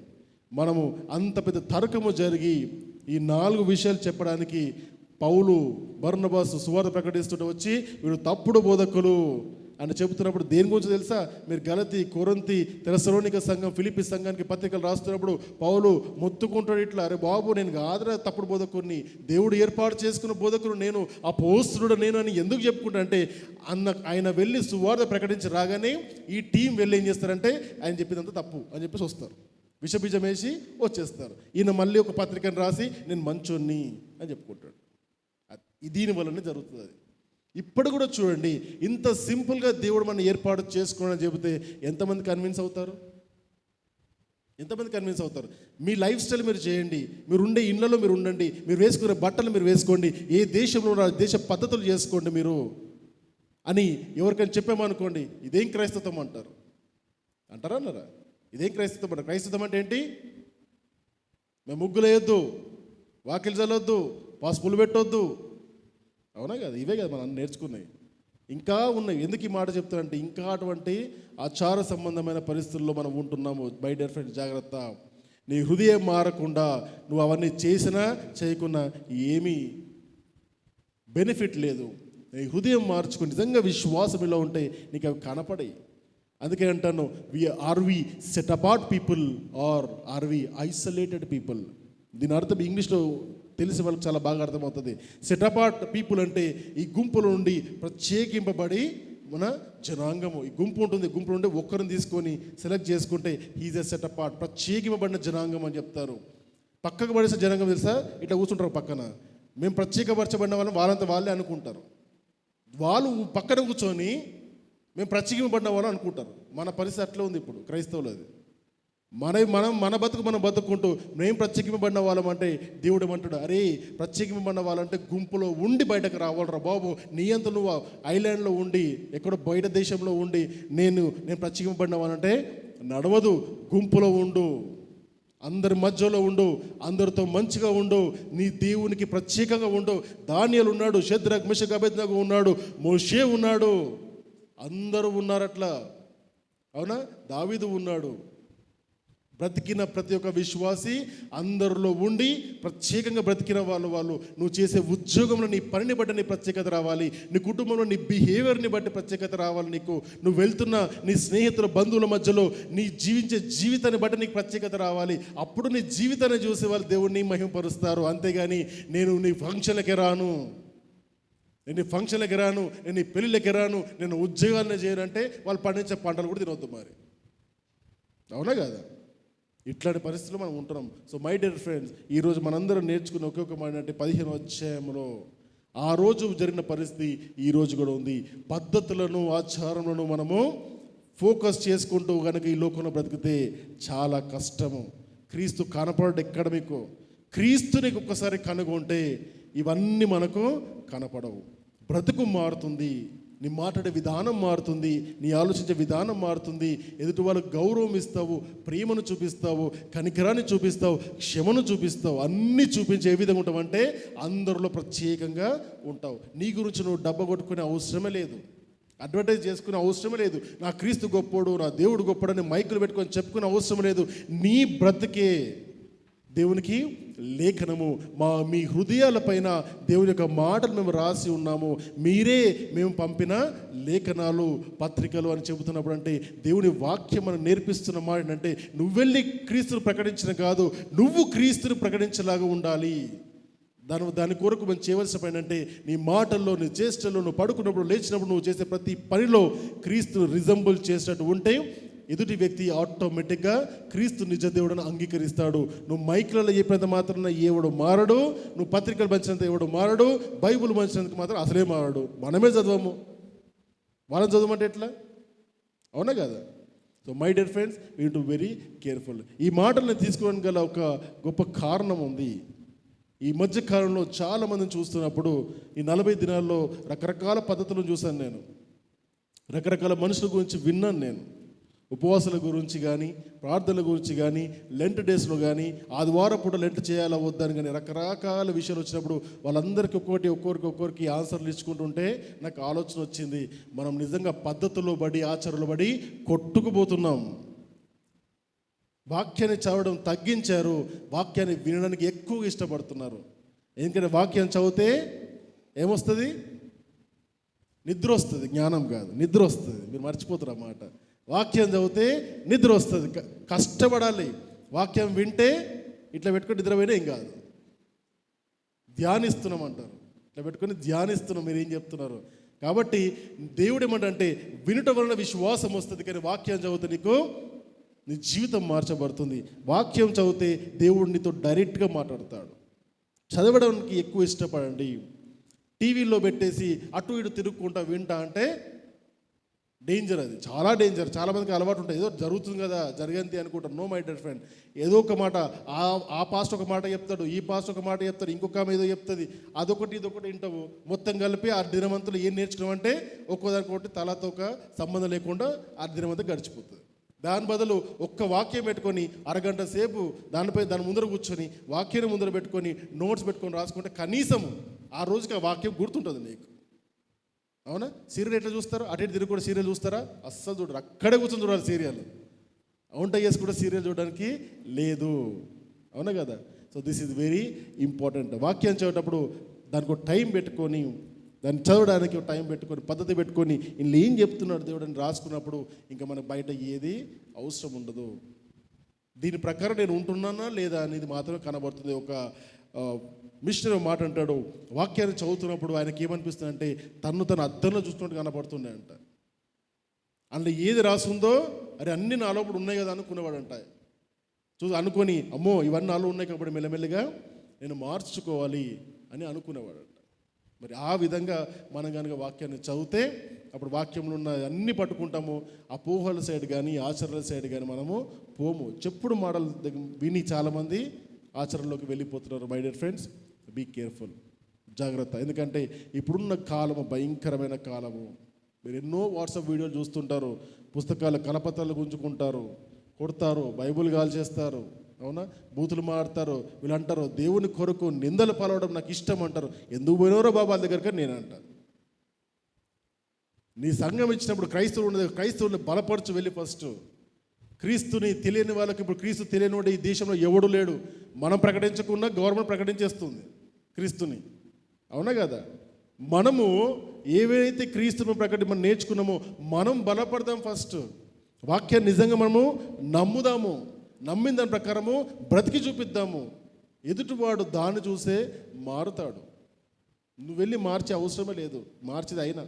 మనము అంత పెద్ద తర్కము జరిగి ఈ 4 విషయాలు చెప్పడానికి పౌలు, బర్నబాసు సువార్త ప్రకటిస్తుంటే వచ్చి వీడు తప్పుడు బోధకులు అని చెబుతున్నప్పుడు దేని గురించి తెలుసా? మీరు గలతీ, కొరింథీ, తెస్సలోనిక సంఘం, ఫిలిప్పీ సంఘానికి పత్రికలు రాస్తున్నప్పుడు పౌలు మొత్తుకుంటాడు ఇట్లా, అరే బాబు, నేను కాదురా తప్పుడు బోధకుడిని, దేవుడు ఏర్పాటు చేసుకున్న బోధకుడు నేను, అపోస్తలుడు నేను అని ఎందుకు చెప్పుకుంటా అంటే, ఆయన వెళ్ళి సువార్త ప్రకటించి రాగానే ఈ టీం వెళ్ళి ఏం చేస్తారంటే ఆయన చెప్పిందంతా తప్పు అని చెప్పేసి వస్తారు, విషబీజం వేసి వచ్చేస్తారు. ఈయన మళ్ళీ ఒక పత్రికను రాసి నేను మంచోన్ని అని చెప్పుకుంటాడు. దీనివల్లనే జరుగుతుంది అది. ఇప్పుడు కూడా చూడండి, ఇంత సింపుల్గా దేవుడు మనం ఏర్పాటు చేసుకోవాలని చెబితే ఎంతమంది కన్విన్స్ అవుతారు? ఎంతమంది కన్విన్స్ అవుతారు? మీ లైఫ్ స్టైల్ మీరు చేయండి, మీరు ఉండే ఇళ్లలో మీరు ఉండండి, మీరు వేసుకునే బట్టలు మీరు వేసుకోండి, ఏ దేశంలో దేశ పద్ధతులు చేసుకోండి మీరు అని ఎవరికైనా చెప్పామనుకోండి, ఇదేం క్రైస్తవం అంటారు. అంటారా? అన్నారా? ఇదేం క్రైస్తవం అంటారు. క్రైస్తవం అంటే ఏంటి? మేము ముగ్గులు వేయొద్దు, వాకిలు చల్లొద్దు, పసుపులు పెట్టొద్దు. అవునా కదా? ఇవే కదా మనం నేర్చుకున్నాయి. ఇంకా ఉన్నాయి. ఎందుకు ఈ మాట చెప్తానంటే, ఇంకా అటువంటి ఆచార సంబంధమైన పరిస్థితుల్లో మనం ఉంటున్నాము. మై డియర్ ఫ్రెండ్, జాగ్రత్త. నీ హృదయం మారకుండా నువ్వు అవన్నీ చేసినా చేయకున్నా ఏమీ బెనిఫిట్ లేదు. నీ హృదయం మార్చుకుని నిజంగా విశ్వాసం ఇలా ఉంటే నీకు అవి కనపడాయి. అందుకే అంటాను, are we set apart people are are we isolated people? దీని అర్థం ఇంగ్లీష్లో తెలిసి వాళ్ళకి చాలా బాగా అర్థమవుతుంది. సెట్ అపార్ట్ పీపుల్ అంటే ఈ గుంపుల నుండి ప్రత్యేకింపబడి మన జనాంగము. ఈ గుంపు ఉంటుంది, గుంపు నుండి ఒక్కరిని తీసుకొని సెలెక్ట్ చేసుకుంటే హీజ్ ఎ సెట్ అపార్ట్, ప్రత్యేకింపబడిన జనాంగం అని చెప్తారు. పక్కకు పడేసే జనాంగం తెలుసా? ఇట్లా కూర్చుంటారు పక్కన, మేము ప్రత్యేకపరచబడిన వాళ్ళని వాళ్ళంతా వాళ్ళే అనుకుంటారు. వాళ్ళు పక్కన కూర్చొని మేము ప్రత్యేకింపబడిన వాళ్ళు అనుకుంటారు. మన పరిస్థితి అట్లా ఉంది ఇప్పుడు క్రైస్తవులు. అది మన బతుకు మనం బతుక్కుంటూ మేము ప్రత్యేకింపబడిన వాళ్ళం అంటే దేవుడు ఏమంటాడు, అరే ప్రత్యేకింపబడిన వాళ్ళంటే గుంపులో ఉండి బయటకు రావాలరా బాబు. నీ అంత నువ్వు ఐలాండ్లో ఉండి ఎక్కడో బయట దేశంలో ఉండి నేను ప్రత్యేకింపబడిన వాళ్ళంటే నడవదు. గుంపులో ఉండు, అందరి మధ్యలో ఉండు, అందరితో మంచిగా ఉండు, నీ దేవునికి ప్రత్యేకంగా ఉండు. దానియేలు ఉన్నాడు, షద్రక్, మెషక్, అబేద్నెగో ఉన్నాడు, మోషే ఉన్నాడు, అందరూ ఉన్నారట్లా. అవునా? దావీదు ఉన్నాడు. బ్రతికిన ప్రతి ఒక్క విశ్వాసి అందరిలో ఉండి ప్రత్యేకంగా బ్రతికిన వాళ్ళు నువ్వు చేసే ఉద్యోగంలో నీ పనిని బట్టి నీ ప్రత్యేకత రావాలి, నీ కుటుంబంలో నీ బిహేవియర్ని బట్టి ప్రత్యేకత రావాలి, నీకు నువ్వు వెళ్తున్న నీ స్నేహితుల బంధువుల మధ్యలో నీ జీవించే జీవితాన్ని బట్టి నీకు ప్రత్యేకత రావాలి. అప్పుడు నీ జీవితాన్ని చూసే వాళ్ళు దేవుడిని మహిమపరుస్తారు. అంతేగాని నేను నీ ఫంక్షన్లకి రాను, నేను నీ ఫంక్షన్లకి రాను, నేను నీ పెళ్ళిళ్ళకి రాను, నేను ఉద్యోగాన్ని చేయనంటే వాళ్ళు పండించే పంటలు కూడా తినవద్దు మరి. అవునా కదా? ఇట్లాంటి పరిస్థితుల్లో మనం ఉంటున్నాం. సో మై డియర్ ఫ్రెండ్స్, ఈరోజు మనందరం నేర్చుకున్న ఒకే ఒక మాట అంటే 15వ అధ్యాయంలో ఆ రోజు జరిగిన పరిస్థితి ఈ రోజు కూడా ఉంది. పద్ధతులను, ఆచారములను మనము ఫోకస్ చేసుకుంటూ కనుక ఈ లోకంలో బ్రతికితే చాలా కష్టము. క్రీస్తు కనపడడు ఎక్కడ మీకు. క్రీస్తుని ఒక్కసారి కనుగొంటే ఇవన్నీ మనకు కనపడవు. బ్రతుకు మారుతుంది, నీ మాట్లాడే విధానం మారుతుంది, నీ ఆలోచించే విధానం మారుతుంది. ఎదుటి వాళ్ళకు గౌరవం ఇస్తావు, ప్రేమను చూపిస్తావు, కనికరాన్ని చూపిస్తావు, క్షమను చూపిస్తావు. అన్నీ చూపించే ఏ విధంగా ఉంటావంటే అందరిలో ప్రత్యేకంగా ఉంటావు. నీ గురించి నువ్వు డబ్బా కొట్టుకునే అవసరమే లేదు, అడ్వర్టైజ్ చేసుకునే అవసరమే లేదు. నా క్రీస్తు గొప్పోడు, నా దేవుడు గొప్పడని మైకులు పెట్టుకొని చెప్పుకునే అవసరం లేదు. నీ బ్రతికే దేవునికి లేఖనము. మీ హృదయాలపైన దేవుని యొక్క మాటలు మేము రాసి ఉన్నాము, మీరే మేము పంపిన లేఖనాలు, పత్రికలు అని చెబుతున్నప్పుడు అంటే దేవుని వాక్యం మనం నేర్పిస్తున్న మాట ఏంటంటే నువ్వు వెళ్ళి క్రీస్తును ప్రకటించిన కాదు, నువ్వు క్రీస్తును ప్రకటించేలాగా ఉండాలి. దాని కొరకు మనం చేయవలసిన పని అంటే నీ మాటల్లో, నీ చేష్టల్లో, నువ్వు పడుకున్నప్పుడు, లేచినప్పుడు నువ్వు చేసే ప్రతి పనిలో క్రీస్తును రిజంబుల్ చేసినట్టు ఉంటే ఎదుటి వ్యక్తి ఆటోమేటిక్గా క్రీస్తు నిజ దేవుడని అంగీకరిస్తాడు. నువ్వు మైకులలో చెప్పినంత మాత్రం ఎవడు మారడు, నువ్వు పత్రికలు పంచినంత ఎవడు మారడు, బైబుల్ పంచినందుకు మాత్రం అసలే మారడు. మనమే చదవము, వాళ్ళని చదవమంటే ఎట్లా? అవునా కదా? So my dear friends, we to very careful. ఈ మాటలను తీసుకోవడానికి గల ఒక గొప్ప కారణం ఉంది. ఈ మధ్య కాలంలో చాలామందిని చూస్తున్నప్పుడు ఈ 40 దినాల్లో రకరకాల పద్ధతులను చూశాను నేను, రకరకాల మనుషుల గురించి విన్నాను నేను. ఉపవాసాల గురించి కానీ, ప్రార్థనల గురించి కానీ, లెంట్ డేస్లో కానీ, ఆదివారం పూట లెంట్ చేయాలా వద్దని కానీ రకరకాల విషయాలు వచ్చినప్పుడు వాళ్ళందరికీ ఒక్కొక్కరికి ఆన్సర్లు ఇచ్చుకుంటుంటే నాకు ఆలోచన వచ్చింది, మనం నిజంగా పద్ధతుల్లో బడి, ఆచారంలో బడి కొట్టుకుపోతున్నాం. వాక్యాన్ని చదవడం తగ్గించారు, వాక్యాన్ని వినడానికి ఎక్కువగా ఇష్టపడుతున్నారు. ఎందుకంటే వాక్యం చదివితే ఏమొస్తుంది? నిద్ర వస్తుంది, జ్ఞానం కాదు, నిద్ర వస్తుంది. మీరు మర్చిపోతారు అన్నమాట. వాక్యం చదివితే నిద్ర వస్తుంది, కష్టపడాలి. వాక్యం వింటే ఇట్లా పెట్టుకొని నిద్రపోయినా ఏం కాదు, ధ్యానిస్తున్నాం అంటారు. ఇట్లా పెట్టుకొని ధ్యానిస్తున్నాం. మీరు ఏం చెప్తున్నారు? కాబట్టి దేవుడు ఏమంటే వినుట వలన విశ్వాసం వస్తుంది, కానీ వాక్యం చదివితే నీకు నీ జీవితం మార్చబడుతుంది. వాక్యం చదివితే దేవుడు నీతో డైరెక్ట్గా మాట్లాడతాడు. చదవడానికి ఎక్కువ ఇష్టపడండి. టీవీలో పెట్టేసి అటు ఇటు తిరుగుకుంటా వింటా అంటే డేంజర్, అది చాలా డేంజర్. చాలామందికి అలవాటు ఉంటుంది, ఏదో జరుగుతుంది కదా జరిగంతి అనుకుంటారు. నో మై డియర్ ఫ్రెండ్, ఏదో ఒక మాట ఆ పాస్ట్ ఒక మాట చెప్తాడు, ఈ పాస్ట్ ఒక మాట చెప్తాడు, ఇంకొక ఆమె ఏదో చెప్తుంది, అదొకటి ఇదొకటి వింటావు. మొత్తం కలిపి ఆ దినమంతులు ఏం నేర్చుకున్నామంటే ఒక్కోదానికొకటి తలతో ఒక సంబంధం లేకుండా ఆ దినమంతా గడిచిపోతుంది. దాని బదులు ఒక్క వాక్యం పెట్టుకొని అరగంట సేపు దాని ముందర కూర్చొని వాక్యాన్ని ముందర పెట్టుకొని నోట్స్ పెట్టుకొని రాసుకుంటే కనీసం ఆ రోజుకి ఆ వాక్యం గుర్తుంటుంది నీకు. అవునా? సీరియల్ ఎట్లా చూస్తారు? అటు ఇటు తిరిగి కూడా సీరియల్ చూస్తారా? అస్సలు చూడరు, అక్కడే కూర్చొని చూడాలి సీరియల్. వంట చేసి కూడా సీరియల్ చూడడానికి లేదు. అవునా కదా? So this is very important. వాక్యం చదివేటప్పుడు దానికి ఒక టైం పెట్టుకొని, దాన్ని చదవడానికి ఒక టైం పెట్టుకొని, పద్ధతి పెట్టుకొని ఇందులో ఏం చెప్తున్నాడు దేవుడు అని రాసుకున్నప్పుడు ఇంకా మనకు బయట ఏది అవసరం ఉండదు. దీని ప్రకారం నేను ఉంటున్నానా లేదా అనేది మాత్రమే కనబడుతుంది. ఒక మిషనరీ మాట అంటాడు, వాక్యాన్ని చదువుతున్నప్పుడు ఆయనకి ఏమనిపిస్తుంది అంటే తను అద్దంలో చూస్తున్నట్టు కనబడుతుండే అంట. అందులో ఏది రాసుందో అరే అన్ని నా లోపల ఉన్నాయి కదా అనుకునేవాడంట. అనుకొని అమ్మో ఇవన్నీ నాలో ఉన్నాయి కాబట్టి మెల్లమెల్లగా నేను మార్చుకోవాలి అని అనుకునేవాడంట. మరి ఆ విధంగా మనం కనుక వాక్యాన్ని చదివితే అప్పుడు వాక్యంలో ఉన్న అన్ని పట్టుకుంటాము. అపోహల సైడ్ కానీ ఆచరణల సైడ్ కానీ మనము పోము. చెప్పుడు మాటలు విని చాలామంది ఆచరణలోకి వెళ్ళిపోతున్నారు. My dear friends, be careful, జాగ్రత్త. ఎందుకంటే ఇప్పుడున్న కాలము భయంకరమైన కాలము. మీరు ఎన్నో వాట్సాప్ వీడియోలు చూస్తుంటారు, పుస్తకాలు కలపత్రాలు గుంజుకుంటారు, కొడతారు, బైబుల్ కాల్చేస్తారు. అవునా? బూతులు మాడతారు. వీళ్ళు అంటారు దేవుని కొరకు నిందలు పాలవడం నాకు ఇష్టం అంటారు. ఎందుకు పోయినవరో బాబా దగ్గర నేను అంటాను. నీ సంఘం ఇచ్చినప్పుడు క్రైస్తవుని బలపరచు వెళ్ళి ఫస్ట్. క్రీస్తుని తెలియని వాళ్ళకి ఇప్పుడు క్రీస్తు తెలియని వాడు ఈ దేశంలో ఎవడు లేడు. మనం ప్రకటించకుండా గవర్నమెంట్ ప్రకటించేస్తుంది క్రీస్తుని. అవునా కదా? మనము ఏవైతే క్రీస్తుని మనం నేర్చుకున్నామో మనం బలపడదాం. ఫస్ట్ వాక్యాన్ని నిజంగా మనము నమ్ముదాము, నమ్మిన దాని ప్రకారము బ్రతికి చూపిద్దాము. ఎదుటివాడు దాన్ని చూసే మారుతాడు. నువ్వు వెళ్ళి మార్చే అవసరమే లేదు. మార్చేది అయినా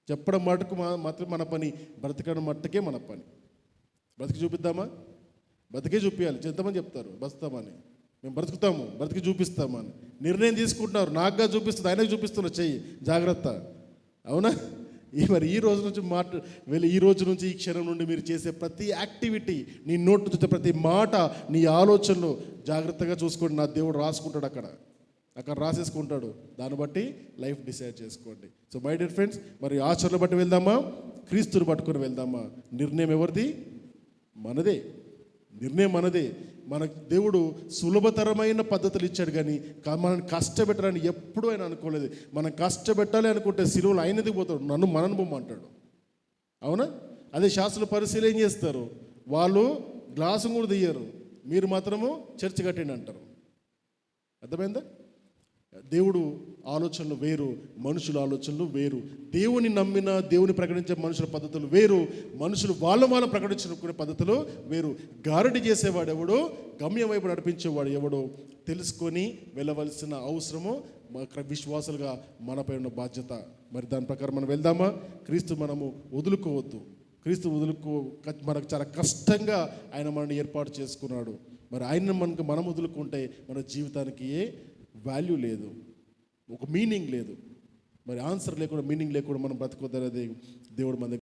చెప్పడం మటుకు మాత్రం మన పని, బ్రతకడం మట్టుకే మన పని. బ్రతికి చూపిద్దామా? బ్రతికే చూపించాలి. ఎంతమంది చెప్తారు బతుకుతామని, మేము బ్రతుకుతాము, బ్రతికి చూపిస్తామని నిర్ణయం తీసుకుంటున్నారు. నాకుగా చూపిస్తుంది, ఆయనకు చూపిస్తున్నారు. చెయ్యి, జాగ్రత్త. అవునా? మరి ఈ రోజు నుంచి ఈ రోజు నుంచి ఈ క్షణం నుండి మీరు చేసే ప్రతి యాక్టివిటీ, నీ నోటి నుంచి ప్రతి మాట, నీ ఆలోచనలు జాగ్రత్తగా చూసుకోండి. నా దేవుడు రాసుకుంటాడు అక్కడ. అక్కడ రాసేసుకుంటాడు. దాన్ని బట్టి లైఫ్ డిసైడ్ చేసుకోండి. సో మై డియర్ ఫ్రెండ్స్, మరి ఆచరణ బట్టి వెళ్దామా, క్రీస్తుని పట్టుకొని వెళ్దామా? నిర్ణయం ఎవరిది? మనదే. నిర్ణయం మనదే. మన దేవుడు సులభతరమైన పద్ధతులు ఇచ్చాడు, కానీ మనల్ని కష్టపెట్టాలని ఎప్పుడూ ఆయన అనుకోలేదు. మనం కష్టపెట్టాలి అనుకుంటే సిలువలో ఆయనది పోతాడు, మనను బొమ్మంటాడు. అవునా? అదే శాస్త్రుల పరిశీలన ఏం చేస్తారు? వాళ్ళు గ్లాసు కూడా తీయరు, మీరు మాత్రము చర్చ్ కట్టండి అంటారు. అర్థమైందా? దేవుడు ఆలోచనలు వేరు, మనుషుల ఆలోచనలు వేరు. దేవుని నమ్మిన, దేవుని ప్రకటించే మనుషుల పద్ధతులు వేరు, మనుషులు వాళ్ళ ప్రకటించుకునే పద్ధతులు వేరు. గారడి చేసేవాడు ఎవడో, గమ్యం వైపు నడిపించేవాడు ఎవడో తెలుసుకొని వెళ్ళవలసిన అవసరము విశ్వాసులుగా మనపై ఉన్న బాధ్యత. మరి దాని ప్రకారం మనం వెళ్దామా? క్రీస్తు మనము వదులుకోవద్దు. క్రీస్తు మనకు చాలా కష్టంగా ఆయన మనల్ని ఏర్పాటు చేసుకున్నాడు. మరి ఆయన మనం వదులుకుంటే మన జీవితానికి ఏ వాల్యూ లేదు, ఒక మీనింగ్ లేదు. మరి ఆన్సర్ లేకుండా, మీనింగ్ లేకుండా మనం బ్రతకొద్దనేది దేవుడు మన